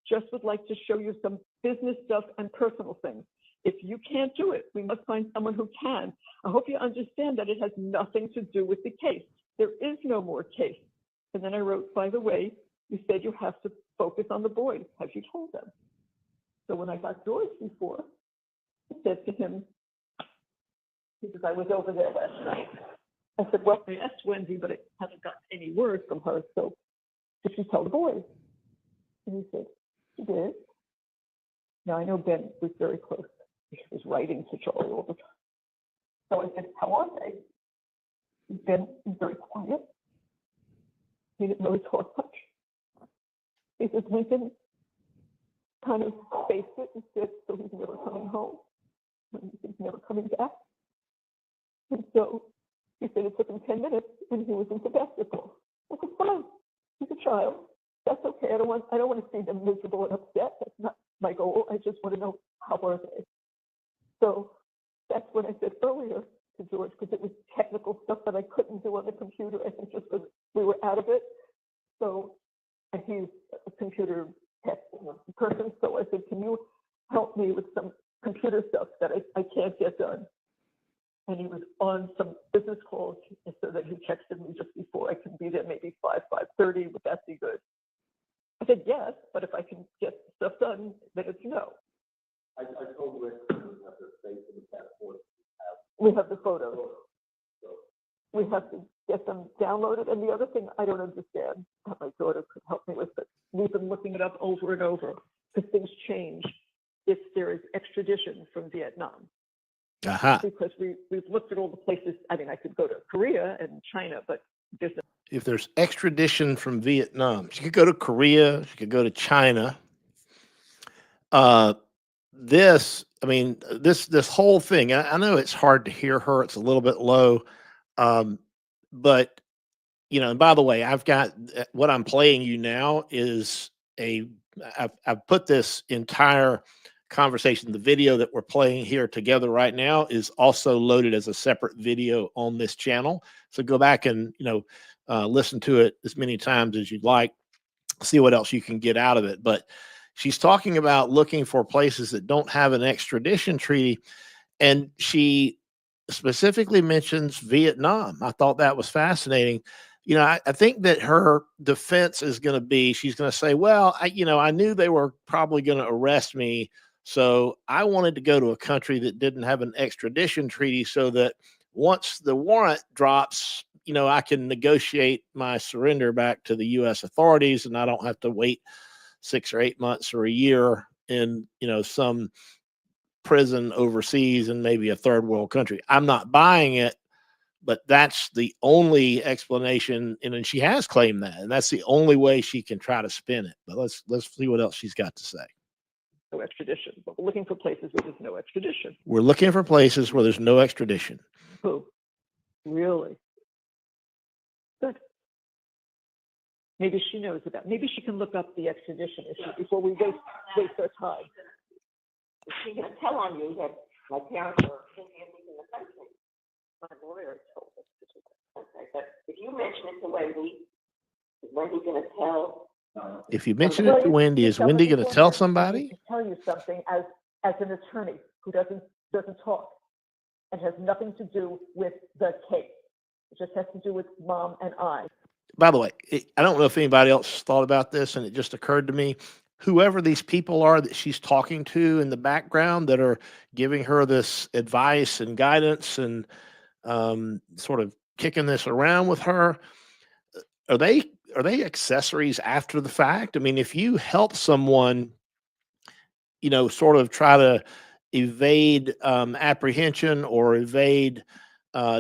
Just would like to show you some business stuff and personal things. If you can't do it, we must find someone who can. I hope you understand that it has nothing to do with the case. There is no more case. And then I wrote, by the way, you said you have to focus on the boys. Have you told them? So when I got George before, I said to him, because I was over there last night, I said, well, I asked Wendy, but I haven't gotten any word from her. So did she tell the boys? And he said, she did. Now I know Ben was very close. He was writing to Charlie all the time. So I said, how are they? Ben was very quiet. He didn't really talk much. He said, Lincoln kind of faced it and said, so he's never coming home. And he's never coming back. And so he said it took him 10 minutes and he was into basketball. I said, fine, he's a child. That's okay. I don't want to see them miserable and upset. That's not my goal. I just want to know how are they. So that's what I said earlier to George, because it was technical stuff that I couldn't do on the computer. I think just because we were out of it. So he's a computer tech person. So I said, can you help me with some computer stuff that I can't get done? And he was on some business calls, so that he texted me just before I can be there, maybe 5:30. Would that be good? I said yes, but if I can get stuff done, then it's no. I told Rick we have the space in the passport. We have the photos. We have to get them downloaded. And the other thing I don't understand that my daughter could help me with, but we've been looking it up over and over because things change if there is extradition from Vietnam. Because we've looked at all the places. I mean, I could go to Korea and China, but if there's extradition from Vietnam, she could go to Korea, she could go to China. This whole thing, I know it's hard to hear her. It's a little bit low. But, and by the way, I've got what I'm playing you now is I've put this entire conversation, the video that we're playing here together right now is also loaded as a separate video on this channel. So go back and, listen to it as many times as you'd like, see what else you can get out of it. But she's talking about looking for places that don't have an extradition treaty. And she specifically mentions Vietnam. I thought that was fascinating. I think that her defense is going to be, she's going to say, well, I knew they were probably going to arrest me. So I wanted to go to a country that didn't have an extradition treaty so that once the warrant drops, I can negotiate my surrender back to the U.S. authorities and I don't have to wait 6 or 8 months or a year in, some prison overseas in maybe a third world country. I'm not buying it, but that's the only explanation. And then she has claimed that, and that's the only way she can try to spin it. But let's see what else she's got to say. No extradition, but we're looking for places where there's no extradition. We're looking for places where there's no extradition. Oh, really? Good. Maybe she knows about. Maybe she can look up the extradition issue before we waste our time. Is she going to tell on you that my parents are Indians in the country? My lawyer told us to do that. Okay, but if you mention it to Wendy, is Wendy going to tell? If you mention it to Wendy, is Wendy going to tell somebody? To tell you something as an attorney who doesn't talk and has nothing to do with the case. It just has to do with Mom and I. By the way, I don't know if anybody else thought about this, and it just occurred to me. Whoever these people are that she's talking to in the background that are giving her this advice and guidance and sort of kicking this around with her, are they accessories after the fact? I mean, if you help someone, sort of try to evade apprehension or evade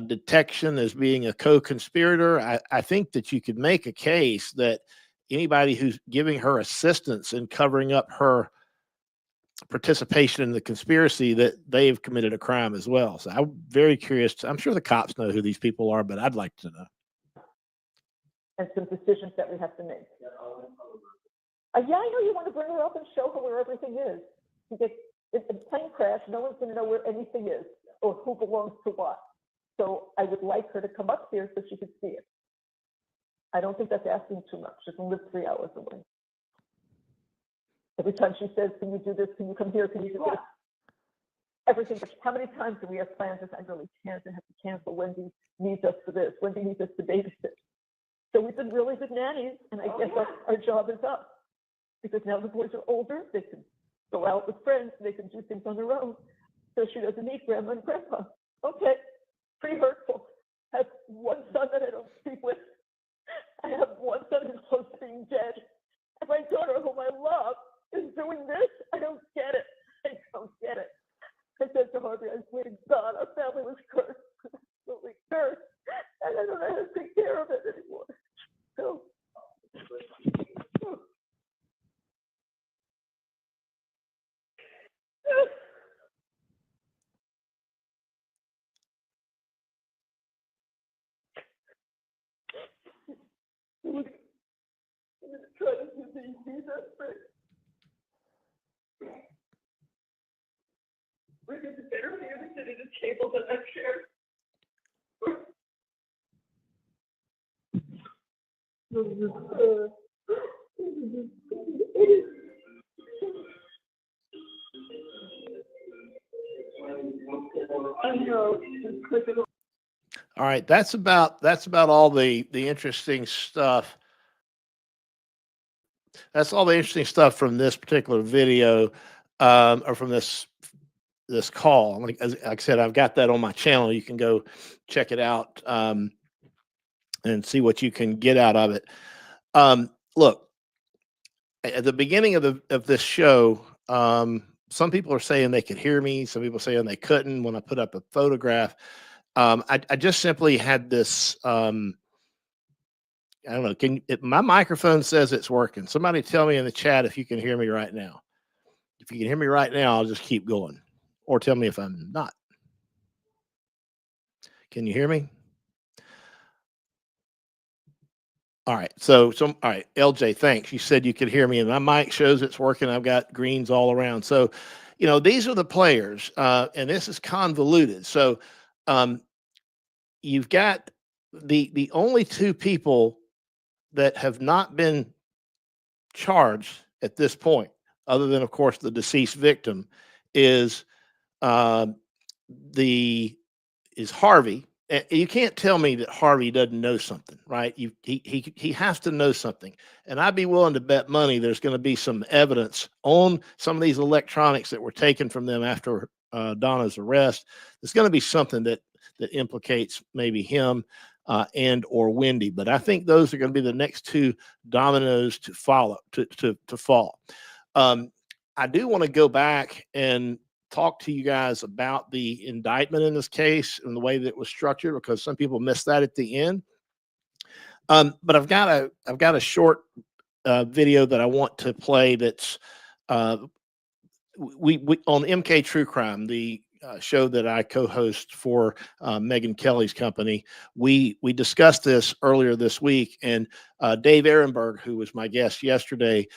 detection as being a co-conspirator, I think that you could make a case that anybody who's giving her assistance in covering up her participation in the conspiracy, that they've committed a crime as well. So I'm very curious. I'm sure the cops know who these people are, but I'd like to know. And some decisions that we have to make. Yeah, I know you want to bring her up and show her where everything is. Because it's a plane crash, no one's going to know where anything is or who belongs to what. So I would like her to come up here so she could see it. I don't think that's asking too much. She can live 3 hours away. Every time she says, can you do this? Can you come here? Can you do this? Everything. How many times do we have plans that I really can't and have to cancel? Wendy needs us for this. Wendy needs us to babysit. So we've been really good nannies, and I guess our job is up. Because now the boys are older, they can go out with friends, they can do things on their own. So she doesn't need grandma and grandpa. Okay, pretty hurtful. I have one son that I don't speak with. I have one son who's close to being dead. And my daughter, whom I love, is doing this. I don't get it. I don't get it. I said to Harvey, I swear to God, our family was cursed. Absolutely cursed. And I don't know how to take care of it anymore. So. I'm going to try to do these desperate. We're going to better be able to sit at a table than that chair. I know. All right, that's about all the interesting stuff. That's all the interesting stuff from this particular video, or from this call. Like I said, I've got that on my channel. You can go check it out and see what you can get out of it. Look, at the beginning of this show, some people are saying they could hear me. Some people saying they couldn't when I put up a photograph. I just simply had this. I don't know. My microphone says it's working. Somebody tell me in the chat if you can hear me right now. If you can hear me right now, I'll just keep going, or tell me if I'm not. Can you hear me? All right. So all right, LJ, thanks. You said you could hear me, and my mic shows it's working. I've got greens all around. So, these are the players, and this is convoluted. So, you've got the only two people that have not been charged at this point, other than, of course, the deceased victim, is Harvey. You can't tell me that Harvey doesn't know something, right? He has to know something, and I'd be willing to bet money there's going to be some evidence on some of these electronics that were taken from them after Donna's arrest. There's going to be something that implicates maybe him and or Wendy, but I think those are going to be the next two dominoes to follow to fall. I do want to go back and talk to you guys about the indictment in this case and the way that it was structured, because some people missed that at the end. But I've got a short video that I want to play. That's we on MK True Crime, the show that I co-host for Megyn Kelly's company. We discussed this earlier this week, and Dave Ehrenberg, who was my guest yesterday,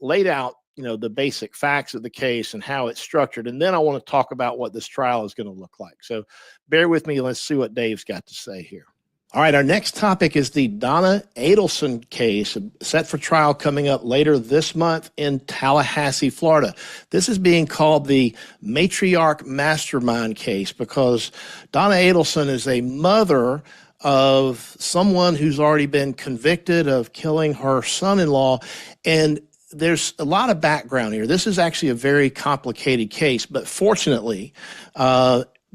laid out the basic facts of the case and how it's structured. And then I want to talk about what this trial is going to look like. So bear with me. Let's see what Dave's got to say here. All right, our next topic is the Donna Adelson case, set for trial coming up later this month in Tallahassee, Florida. This is being called the matriarch mastermind case because Donna Adelson is a mother of someone who's already been convicted of killing her son-in-law, and there's a lot of background here. This is actually a very complicated case, but fortunately,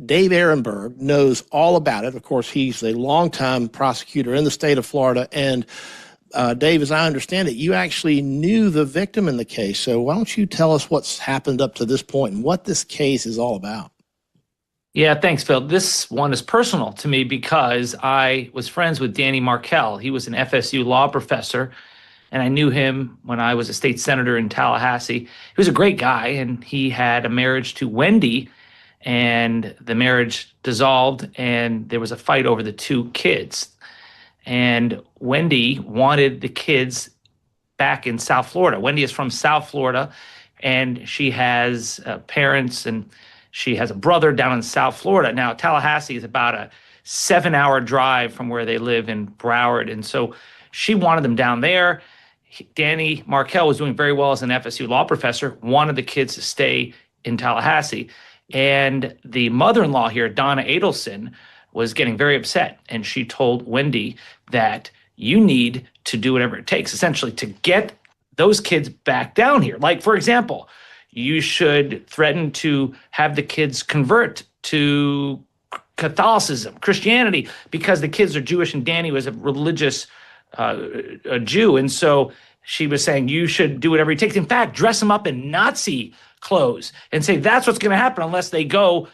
Dave Ehrenberg knows all about it. Of course, he's a longtime prosecutor in the state of Florida. And Dave, as I understand it, you actually knew the victim in the case. So why don't you tell us what's happened up to this point and what this case is all about? Yeah, thanks, Phil. This one is personal to me because I was friends with Danny Markel. He was an FSU law professor, and I knew him when I was a state senator in Tallahassee. He was a great guy, and he had a marriage to Wendy, and the marriage dissolved, and there was a fight over the 2 kids. And Wendy wanted the kids back in South Florida. Wendy is from South Florida, and she has parents, and she has a brother down in South Florida. Now, Tallahassee is about a 7-hour drive from where they live in Broward, and so she wanted them down there. Danny Markel was doing very well as an FSU law professor, wanted the kids to stay in Tallahassee. And the mother-in-law here, Donna Adelson, was getting very upset. And she told Wendy that you need to do whatever it takes, essentially, to get those kids back down here. Like, for example, you should threaten to have the kids convert to Catholicism, Christianity, because the kids are Jewish and Danny was a religious a Jew. And so she was saying you should do whatever it takes. In fact, dress them up in Nazi clothes and say that's what's going to happen unless they go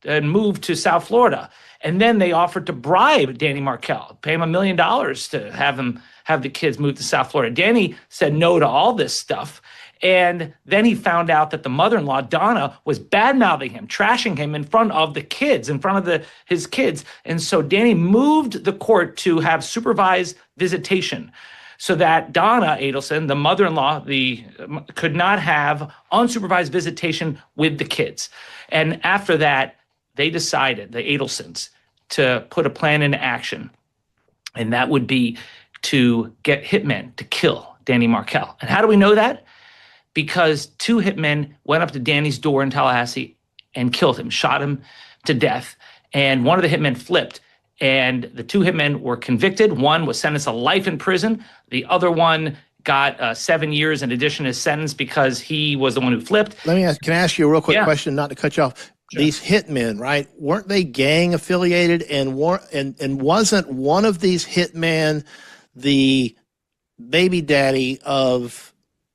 and move to South Florida. And then they offered to bribe Danny Markel, pay him $1 million to have the kids move to South Florida. Danny said no to all this stuff. And then he found out that the mother-in-law, Donna, was bad-mouthing him, trashing him in front of the kids, in front of his kids. And so Danny moved the court to have supervised visitation so that Donna Adelson, the mother-in-law, could not have unsupervised visitation with the kids. And after that, they decided, the Adelsons, to put a plan into action. And that would be to get hitmen to kill Danny Markel. And how do we know that? Because 2 hitmen went up to Danny's door in Tallahassee and killed him, shot him to death. And one of the hitmen flipped. And the 2 hitmen were convicted. One was sentenced to life in prison. The other one got 7 years in addition to his sentence because he was the one who flipped. Can I ask you a real quick question, not to cut you off? Sure. These hitmen, right? Weren't they gang affiliated? And wasn't one of these hitmen the baby daddy of,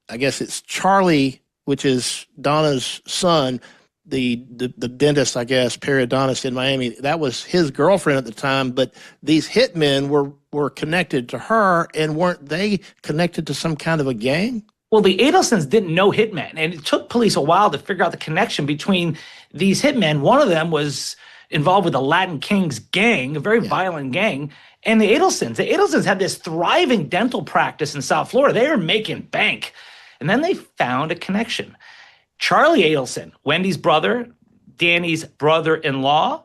I guess it's Charlie, which is Donna's son, the dentist, I guess, periodontist in Miami? That was his girlfriend at the time, but these hitmen were connected to her, and weren't they connected to some kind of a gang? Well, the Adelsons didn't know hitmen, and it took police a while to figure out the connection between these hitmen. One of them was involved with the Latin Kings gang, a very violent gang, and the Adelsons. The Adelsons had this thriving dental practice in South Florida. They were making bank. And then they found a connection. Charlie Adelson, Wendy's brother, Danny's brother-in-law,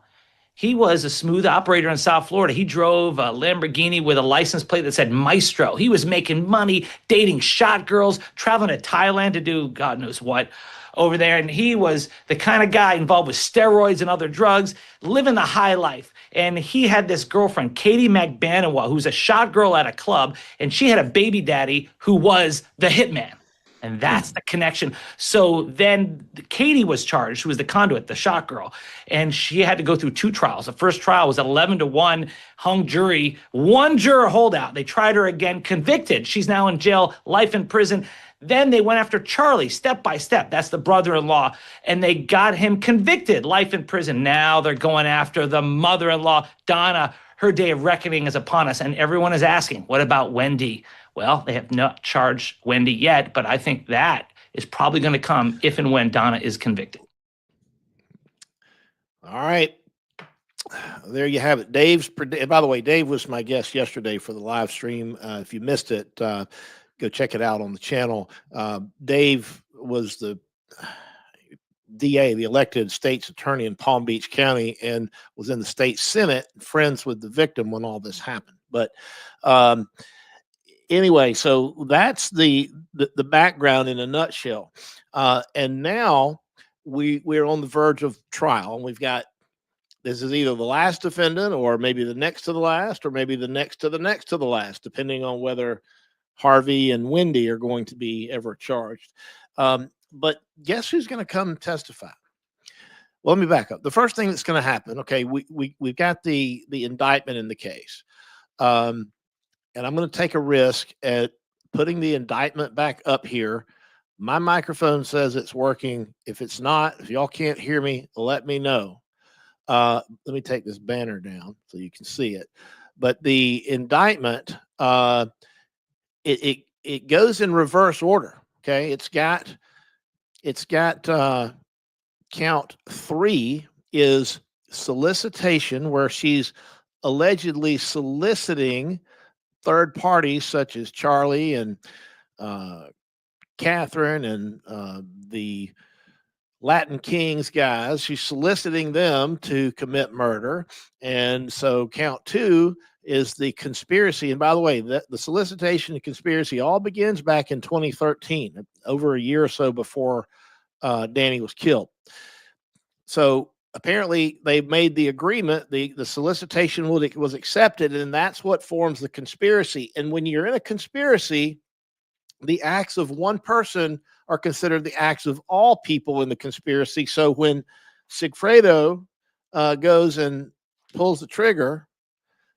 he was a smooth operator in South Florida. He drove a Lamborghini with a license plate that said Maestro. He was making money, dating shot girls, traveling to Thailand to do God knows what over there. And he was the kind of guy involved with steroids and other drugs, living the high life. And he had this girlfriend, Katie McBanawa, who's a shot girl at a club, and she had a baby daddy who was the hitman. And that's the connection. So then Katie was charged, who was the conduit, the shot girl. And she had to go through 2 trials. The first trial was 11-1, hung jury, 1 juror holdout. They tried her again, convicted. She's now in jail, life in prison. Then they went after Charlie step by step. That's the brother-in-law. And they got him convicted, life in prison. Now they're going after the mother-in-law, Donna. Her day of reckoning is upon us. And everyone is asking, what about Wendy? Well, they have not charged Wendy yet, but I think that is probably going to come if and when Donna is convicted. All right. There you have it. By the way, Dave was my guest yesterday for the live stream. If you missed it, go check it out on the channel. Dave was the DA, the elected state's attorney in Palm Beach County, and was in the state Senate, friends with the victim when all this happened. But anyway, so that's the background in a nutshell. And now we're on the verge of trial, and we've got, this is either the last defendant or maybe the next to the last, or maybe the next to the next to the last, depending on whether Harvey and Wendy are going to be ever charged. But guess who's going to come and testify? Well, let me back up. The first thing that's going to happen, okay, we've got the indictment in the case. And I'm going to take a risk at putting the indictment back up here. My microphone says it's working. If it's not, if y'all can't hear me, let me know. Let me take this banner down so you can see it. But the indictment, it goes in reverse order. Okay, it's got count 3 is solicitation, where she's allegedly soliciting third parties such as Charlie and Catherine and the Latin Kings guys. She's soliciting them to commit murder. And so count 2 is the conspiracy. And by the way, the solicitation and conspiracy all begins back in 2013, over a year or so before Danny was killed. So apparently they made the agreement, the solicitation was accepted, and that's what forms the conspiracy. And when you're in a conspiracy, the acts of one person are considered the acts of all people in the conspiracy. So when Sigfredo goes and pulls the trigger,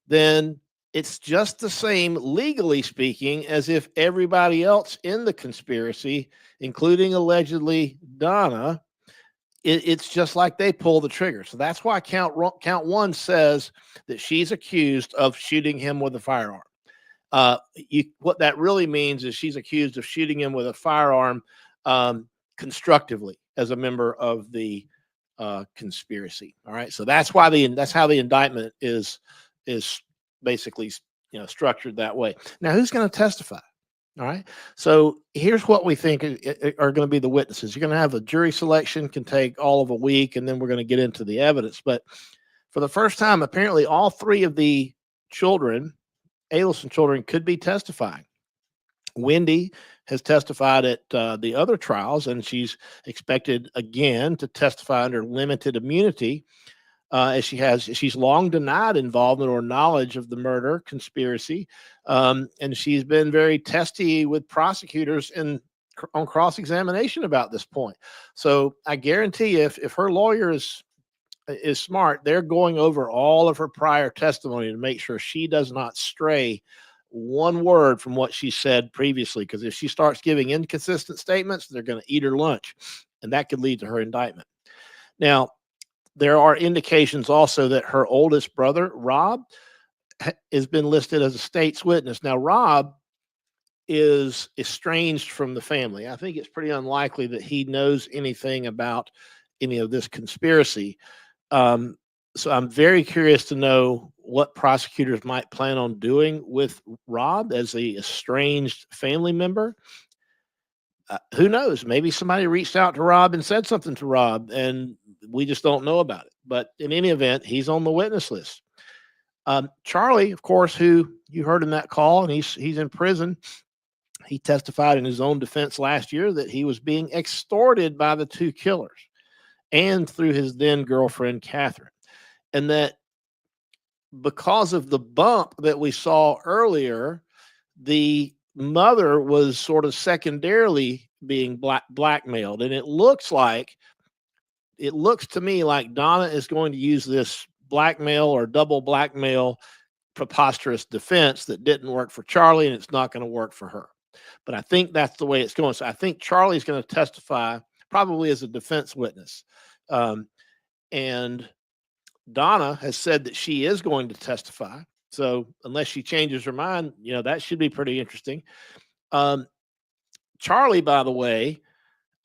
then it's just the same, legally speaking, as if everybody else in the conspiracy, including allegedly Donna, it's just like they pull the trigger. So that's why count 1 says that she's accused of shooting him with a firearm. What that really means is she's accused of shooting him with a firearm constructively as a member of the conspiracy. All right, so that's how the indictment is basically structured that way. Now, who's going to testify? All right, so here's what we think are going to be the witnesses. You're going to have a jury selection, can take all of a week, and then we're going to get into the evidence. But for the first time, apparently all 3 of the children, Adelson children, could be testifying. Wendy has testified at the other trials, and she's expected again to testify under limited immunity, as she's long denied involvement or knowledge of the murder conspiracy, and she's been very testy with prosecutors on cross-examination about this point. So I guarantee if her lawyer is smart, they're going over all of her prior testimony to make sure she does not stray one word from what she said previously, because if she starts giving inconsistent statements, they're going to eat her lunch, and that could lead to her indictment. Now, there are indications also that her oldest brother, Rob, has been listed as a state's witness. Now, Rob is estranged from the family. I think it's pretty unlikely that he knows anything about any of this conspiracy. So I'm very curious to know what prosecutors might plan on doing with Rob as the estranged family member. Who knows? Maybe somebody reached out to Rob and said something to Rob, and we just don't know about it. But in any event, he's on the witness list. Charlie, of course, who you heard in that call, and he's in prison. He testified in his own defense last year that he was being extorted by the 2 killers and through his then girlfriend, Catherine. And that because of the bump that we saw earlier, the mother was sort of secondarily being blackmailed. And it looks to me like Donna is going to use this blackmail or double blackmail preposterous defense that didn't work for Charlie, and it's not going to work for her. But I think that's the way it's going. So I think Charlie's going to testify probably as a defense witness. And Donna has said that she is going to testify. So unless she changes her mind, that should be pretty interesting. Charlie, by the way,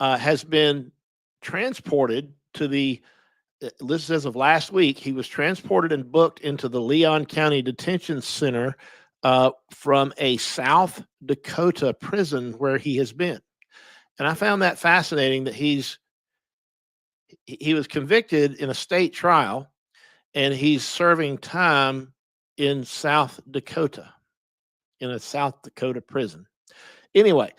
has been transported to this is as of last week. He was transported and booked into the Leon County Detention Center from a South Dakota prison where he has been. And I found that fascinating that he was convicted in a state trial and he's serving time in South Dakota, in a South Dakota prison. Anyway,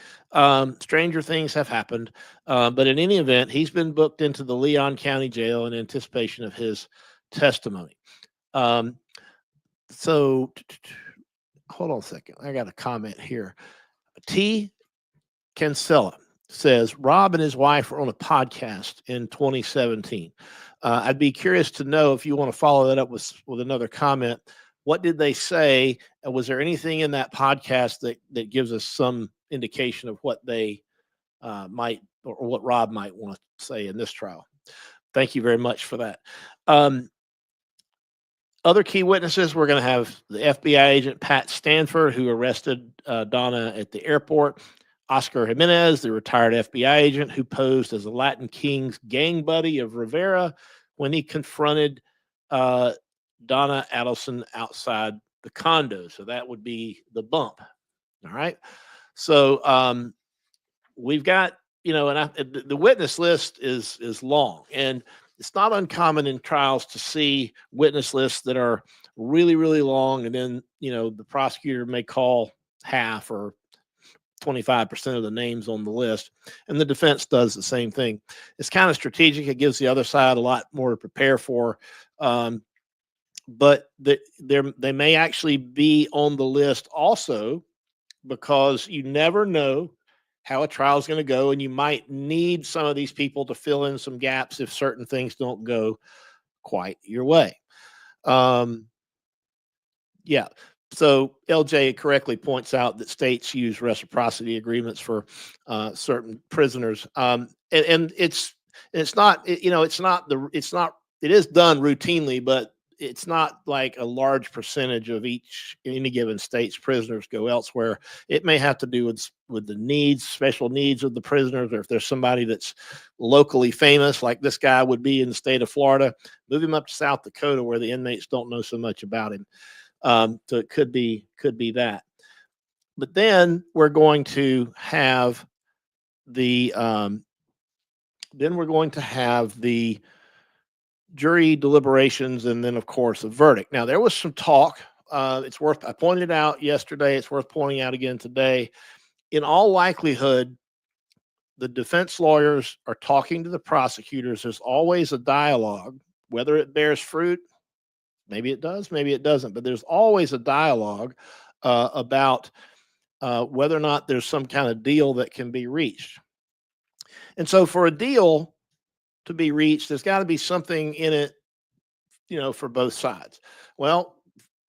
stranger things have happened. But in any event, he's been booked into the Leon County Jail in anticipation of his testimony. So hold on a second. I got a comment here. T. Cancella says, Rob and his wife were on a podcast in 2017. I'd be curious to know if you want to follow that up with another comment. What did they say? Was there anything in that podcast that gives us some indication of what they might, or what Rob might want to say in this trial? Thank you very much for that. Other key witnesses, we're going to have the FBI agent Pat Stanford, who arrested Donna at the airport. Oscar Jimenez, the retired FBI agent who posed as a Latin King's gang buddy of Rivera when he confronted Donna Adelson outside the condo. So that would be the bump. All right. So we've got, and the witness list is long, and it's not uncommon in trials to see witness lists that are really, really long. And then, the prosecutor may call half or 25% of the names on the list, and the defense does the same thing. It's kind of strategic. It gives the other side a lot more to prepare for. But they may actually be on the list also, because you never know how a trial is going to go, and you might need some of these people to fill in some gaps if certain things don't go quite your way. Yeah. So LJ correctly points out that states use reciprocity agreements for certain prisoners, and it is done routinely, but it's not like a large percentage of any given state's prisoners go elsewhere. It may have to do with the special needs of the prisoners, or if there's somebody that's locally famous, like this guy would be in the state of Florida, move him up to South Dakota where the inmates don't know so much about him. So it could be that. But then we're going to have the jury deliberations, and then of course a verdict. Now there was some talk. I pointed out yesterday, it's worth pointing out again today. In all likelihood, the defense lawyers are talking to the prosecutors. There's always a dialogue, whether it bears fruit. Maybe it does, maybe it doesn't, but there's always a dialogue about whether or not there's some kind of deal that can be reached. And so for a deal to be reached, there's got to be something in it, for both sides. Well,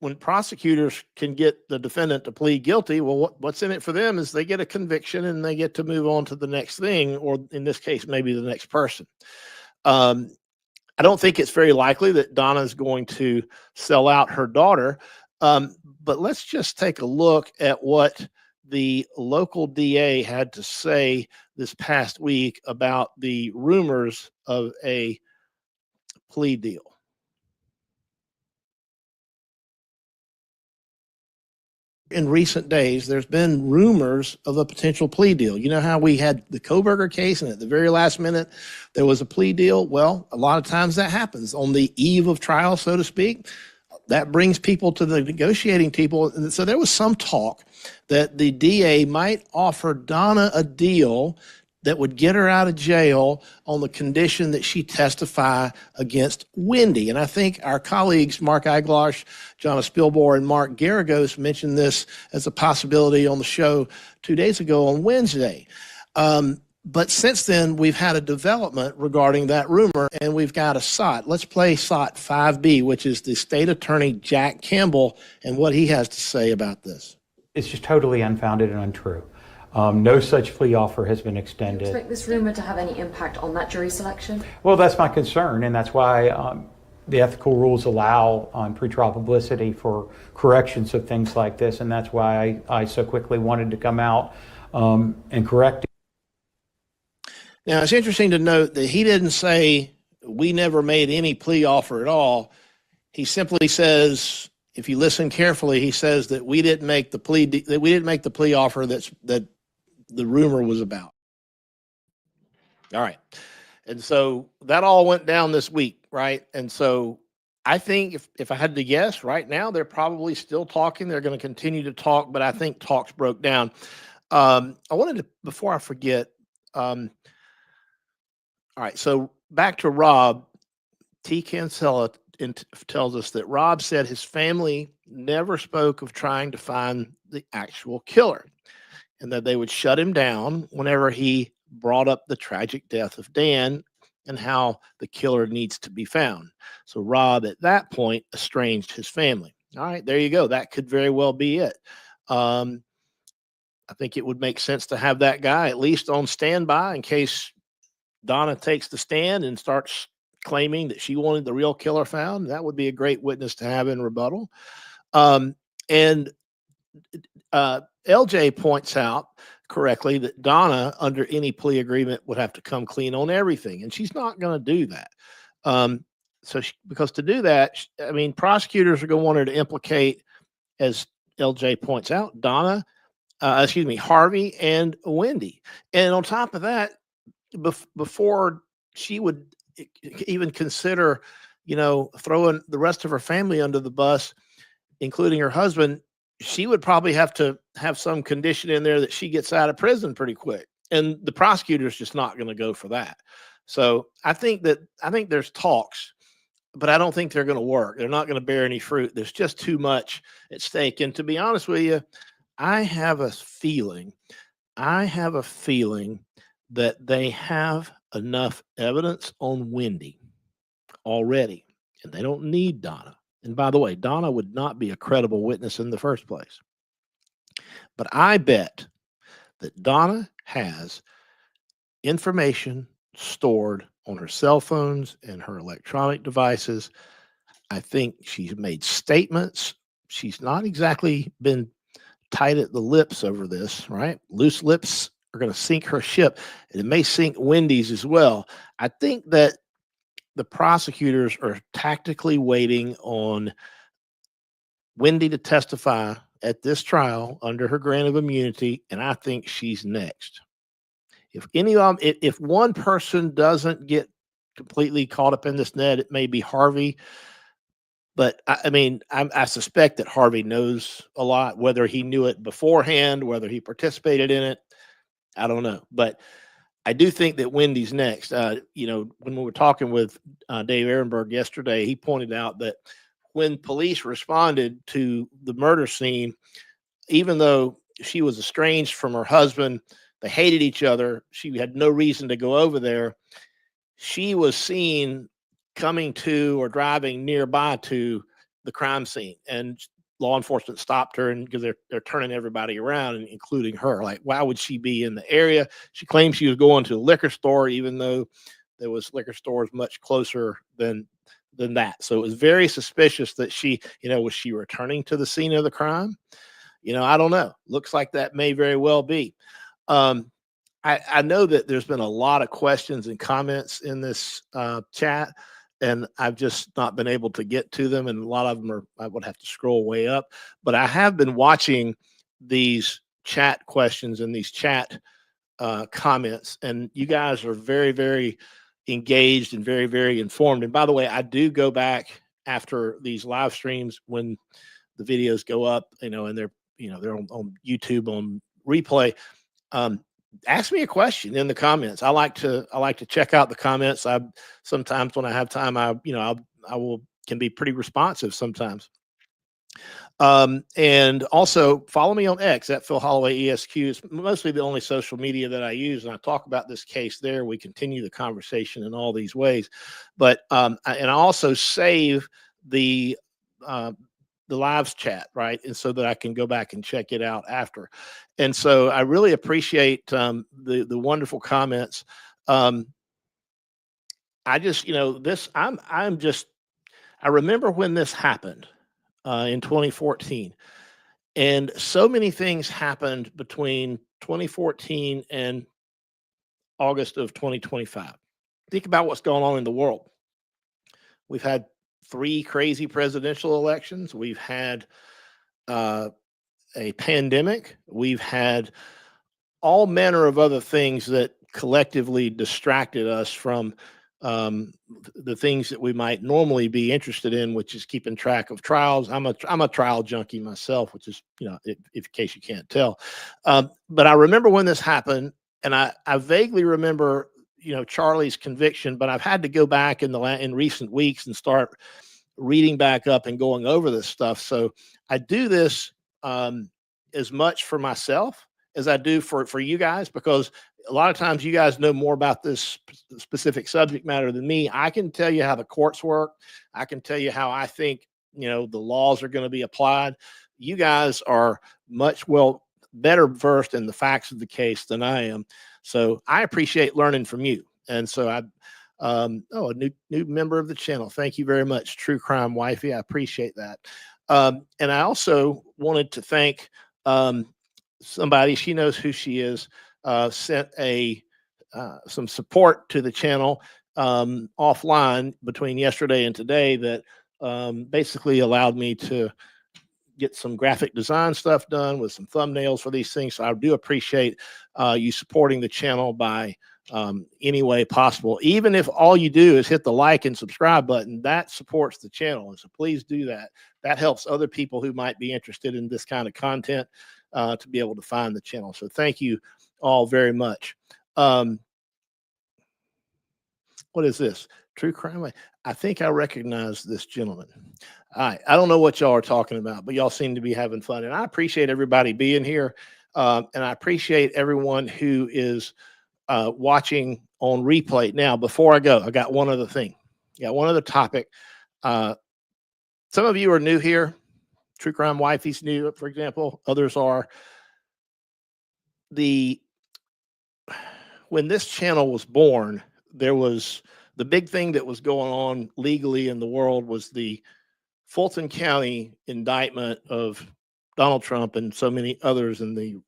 when prosecutors can get the defendant to plead guilty, well, what's in it for them is they get a conviction and they get to move on to the next thing, or in this case, maybe the next person. I don't think it's very likely that Donna is going to sell out her daughter, but let's just take a look at what the local DA had to say this past week about the rumors of a plea deal. In recent days, there's been rumors of a potential plea deal. You know how we had the Koberger case, and at the very last minute, there was a plea deal? Well, a lot of times that happens on the eve of trial, so to speak. That brings people to the negotiating table. And so there was some talk that the DA might offer Donna a deal that would get her out of jail on the condition that she testify against Wendy. And I think our colleagues, Mark Eiglosh, Jonna Spilbor, and Mark Garagos mentioned this as a possibility on the show 2 days ago on Wednesday. But since then, we've had a development regarding that rumor, and we've got a SOT. Let's play SOT 5B, which is the state attorney, Jack Campbell, and what he has to say about this. It's just totally unfounded and untrue. No such plea offer has been Do you extended. expect this rumor to have any impact on that jury selection? Well, that's my concern, and that's why the ethical rules allow on pretrial publicity for corrections of things like this, and that's why I so quickly wanted to come out and correct it. Now, it's interesting to note that he didn't say we never made any plea offer at all. He simply says, if you listen carefully, he says that we didn't make the plea offer that the rumor was about. All right. And so that all went down this week, right? And so I think if I had to guess right now, they're probably still talking. They're going to continue to talk, but I think talks broke down. I wanted to, before I forget, all right, so back to Rob. T. Cancella tells us that Rob said his family never spoke of trying to find the actual killer and that they would shut him down whenever he brought up the tragic death of Dan and how the killer needs to be found. So Rob, at that point, estranged his family. All right, there you go. That could very well be it. I think it would make sense to have that guy at least on standby in case Donna takes the stand and starts claiming that she wanted the real killer found. That would be a great witness to have in rebuttal. And LJ points out correctly that Donna, under any plea agreement, would have to come clean on everything, and she's not going to do that. Because to do that, I mean, prosecutors are going to want her to implicate, as LJ points out, Harvey and Wendy. And on top of that, before she would even consider, throwing the rest of her family under the bus, including her husband, she would probably have to have some condition in there that she gets out of prison pretty quick. And the prosecutor's just not going to go for that. So I think there's talks, but I don't think they're going to work. They're not going to bear any fruit. There's just too much at stake. And to be honest with you, I have a feeling that they have enough evidence on Wendy already, and they don't need Donna. And by the way, Donna would not be a credible witness in the first place. But I bet that Donna has information stored on her cell phones and her electronic devices. I think she's made statements. She's not exactly been tight at the lips over this, right? Loose lips are going to sink her ship, and it may sink Wendy's as well. I think that the prosecutors are tactically waiting on Wendy to testify at this trial under her grant of immunity, and I think she's next. If one person doesn't get completely caught up in this net, it may be Harvey. But I suspect that Harvey knows a lot, whether he knew it beforehand, whether he participated in it. I don't know. But I do think that Wendy's next. When we were talking with Dave Ehrenberg yesterday, he pointed out that when police responded to the murder scene, even though she was estranged from her husband, they hated each other, she had no reason to go over there, she was seen coming to or driving nearby to the crime scene, and law enforcement stopped her, and because they're turning everybody around, and including her. Like, why would she be in the area? She claimed she was going to a liquor store, even though there was liquor stores much closer than that. So it was very suspicious that she, was she returning to the scene of the crime? I don't know. Looks like that may very well be. I know that there's been a lot of questions and comments in this chat, and I've just not been able to get to them. And a lot of them I would have to scroll way up, but I have been watching these chat questions and these chat comments, and you guys are very, very engaged and very, very informed. And by the way, I do go back after these live streams when the videos go up, and they're on YouTube on replay. Ask me a question in the comments. I like to check out the comments. Sometimes when I have time, I can be pretty responsive sometimes. And also follow me on X at Phil Holloway ESQ. It's mostly the only social media that I use, and I talk about this case there. We continue the conversation in all these ways, but and I also save the lives chat, right? And so that I can go back and check it out after. And so I really appreciate the wonderful comments. I just, I remember when this happened in 2014, and so many things happened between 2014 and August of 2025. Think about what's going on in the world. We've had 3 crazy presidential elections. We've had a pandemic. We've had all manner of other things that collectively distracted us from the things that we might normally be interested in, which is keeping track of trials. I'm a trial junkie myself, which is, if in case you can't tell. But I remember when this happened, and I vaguely remember, Charlie's conviction, but I've had to go back in recent weeks and start reading back up and going over this stuff. So I do this as much for myself as I do for you guys, because a lot of times you guys know more about this specific subject matter than me. I can tell you how the courts work. I can tell you how I think, the laws are going to be applied. You guys are much better versed in the facts of the case than I am. So I appreciate learning from you. And so a new member of the channel. Thank you very much, True Crime Wifey. I appreciate that. And I also wanted to thank somebody, she knows who she is, sent some support to the channel offline between yesterday and today that basically allowed me to get some graphic design stuff done with some thumbnails for these things. So I do appreciate you supporting the channel by any way possible. Even if all you do is hit the like and subscribe button, that supports the channel. And so please do that. That helps other people who might be interested in this kind of content to be able to find the channel. So thank you all very much. What is this? True Crime? I think I recognize this gentleman. All right. I don't know what y'all are talking about, but y'all seem to be having fun. And I appreciate everybody being here. And I appreciate everyone who is watching on replay. Now, before I go, I got one other thing. One other topic. Some of you are new here. True Crime Wifey's new, for example. Others are. When this channel was born, there was the big thing that was going on legally in the world was the Fulton County indictment of Donald Trump and so many others in the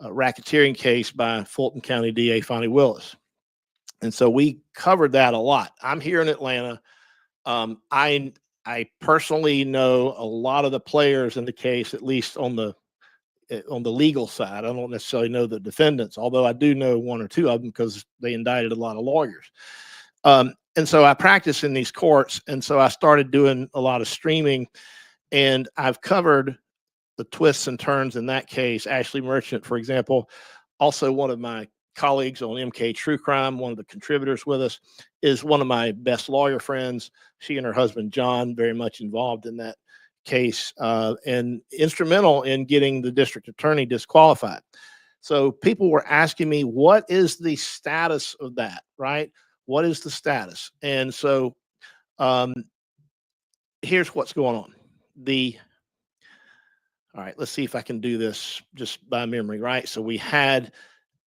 racketeering case by Fulton County DA Fonnie Willis. And so we covered that a lot. I'm here in Atlanta. I personally know a lot of the players in the case, at least on the legal side. I don't necessarily know the defendants, although I do know 1 or 2 of them because they indicted a lot of lawyers. And so I practice in these courts. And so I started doing a lot of streaming, and I've covered the twists and turns in that case. Ashley Merchant, for example, also one of my colleagues on MK True Crime, one of the contributors with us, is one of my best lawyer friends. She and her husband, John, very much involved in that case and instrumental in getting the district attorney disqualified. So people were asking me, what is the status of that, right? What is the status? And so here's what's going on. All right, let's see if I can do this just by memory, right? So we had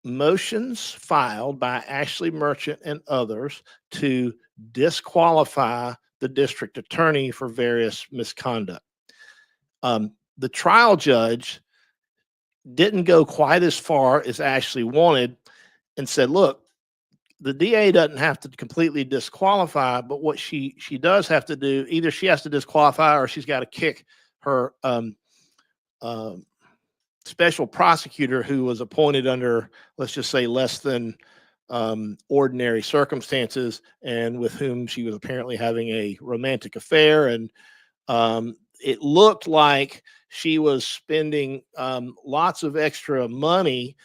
motions filed by Ashley Merchant and others to disqualify the district attorney for various misconduct. The trial judge didn't go quite as far as Ashley wanted and said, look, the DA doesn't have to completely disqualify, but what she does have to do, either she has to disqualify or she's got to kick her special prosecutor who was appointed under, let's just say, less than ordinary circumstances, and with whom she was apparently having a romantic affair. And it looked like she was spending lots of extra money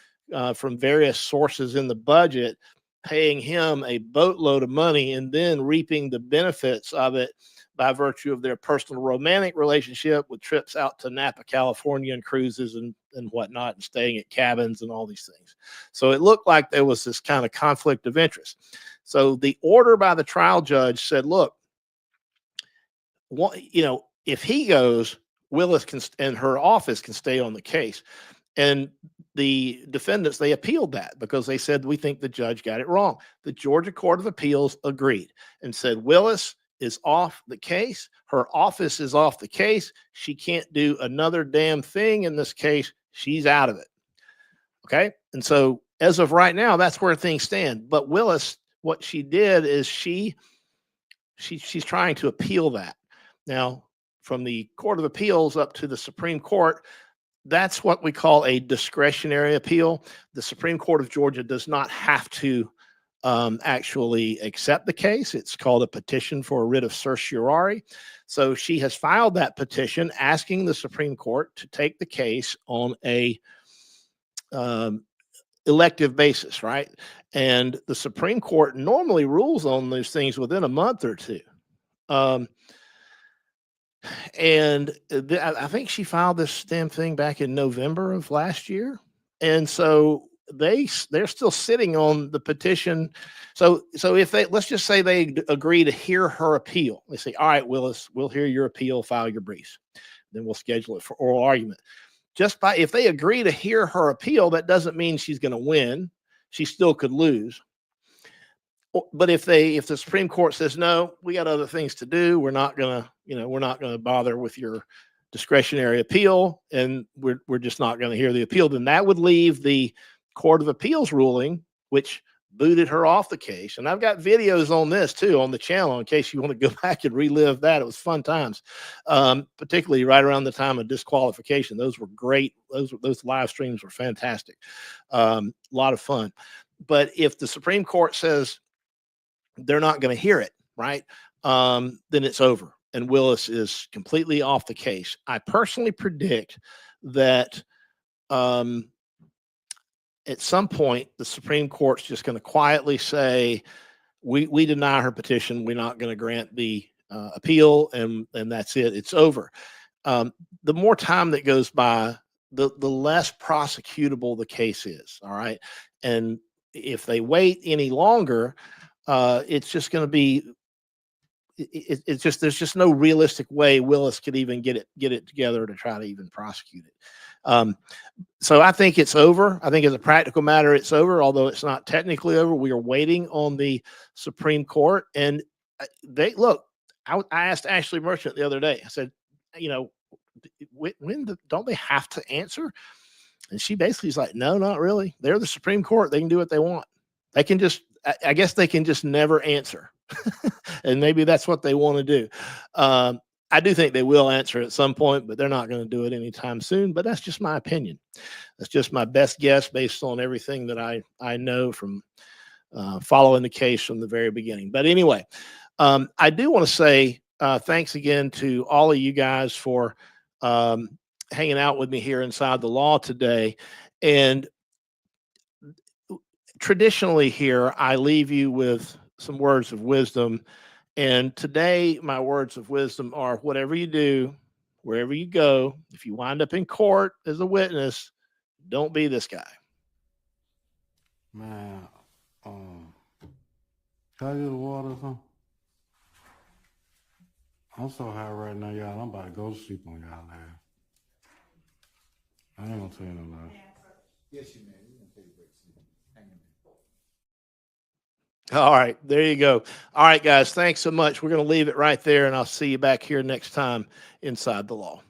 from various sources in the budget, paying him a boatload of money and then reaping the benefits of it by virtue of their personal romantic relationship, with trips out to Napa, California, and cruises and whatnot, and staying at cabins and all these things. So it looked like there was this kind of conflict of interest. So the order by the trial judge said, look, if he goes, Willis and her office can stay on the case. And the defendants, they appealed that because they said, we think the judge got it wrong. The Georgia Court of Appeals agreed and said, Willis is off the case. Her office is off the case. She can't do another damn thing in this case. She's out of it. Okay. And so as of right now, that's where things stand. But Willis, what she did is she's trying to appeal that. Now, from the Court of Appeals up to the Supreme Court, that's what we call a discretionary appeal. The Supreme Court of Georgia does not have to actually accept the case. It's called a petition for a writ of certiorari. So she has filed that petition asking the Supreme Court to take the case on a elective basis, right? And the Supreme Court normally rules on those things within a month or two. I think she filed this damn thing back in November of last year. And so they're still sitting on the petition. So if let's just say they agree to hear her appeal. They say, all right, Willis, we'll hear your appeal, file your briefs. Then we'll schedule it for oral argument. If they agree to hear her appeal, that doesn't mean she's going to win. She still could lose. But if the Supreme Court says, no, we got other things to do, we're not going to bother with your discretionary appeal, and we're just not going to hear the appeal, then that would leave the Court of Appeals ruling, which booted her off the case. And I've got videos on this too on the channel in case you want to go back and relive that. It was fun times, particularly right around the time of disqualification. Those were great. Those live streams were fantastic. A lot of fun. But if the Supreme Court says they're not going to hear it, right, then it's over. And Willis is completely off the case. I personally predict that at some point, the Supreme Court's just going to quietly say, we deny her petition. We're not going to grant the appeal, and that's it. It's over. The more time that goes by, the less prosecutable the case is. All right. And if they wait any longer, it's just going to be, there's just no realistic way Willis could even get it together to try to even prosecute it. So I think it's over. I think as a practical matter, it's over, although it's not technically over. We are waiting on the Supreme Court. And I asked Ashley Merchant the other day, I said, don't they have to answer? And she basically is like, no, not really. They're the Supreme Court. They can do what they want. They can just, I guess they can just never answer. And maybe that's what they want to do. I do think they will answer at some point, but they're not going to do it anytime soon. But that's just my opinion. That's just my best guess based on everything that I know from following the case from the very beginning. But anyway, I do want to say thanks again to all of you guys for hanging out with me here inside the law today. And traditionally here, I leave you with some words of wisdom. And today, my words of wisdom are, whatever you do, wherever you go, if you wind up in court as a witness, don't be this guy. Man, can I get the water or something? I'm so high right now, y'all. I'm about to go to sleep on y'all ass. I ain't gonna tell you no lie. Yes, you may. We're gonna take a break. Hang in there. All right, there you go. All right, guys, thanks so much. We're going to leave it right there, and I'll see you back here next time inside the law.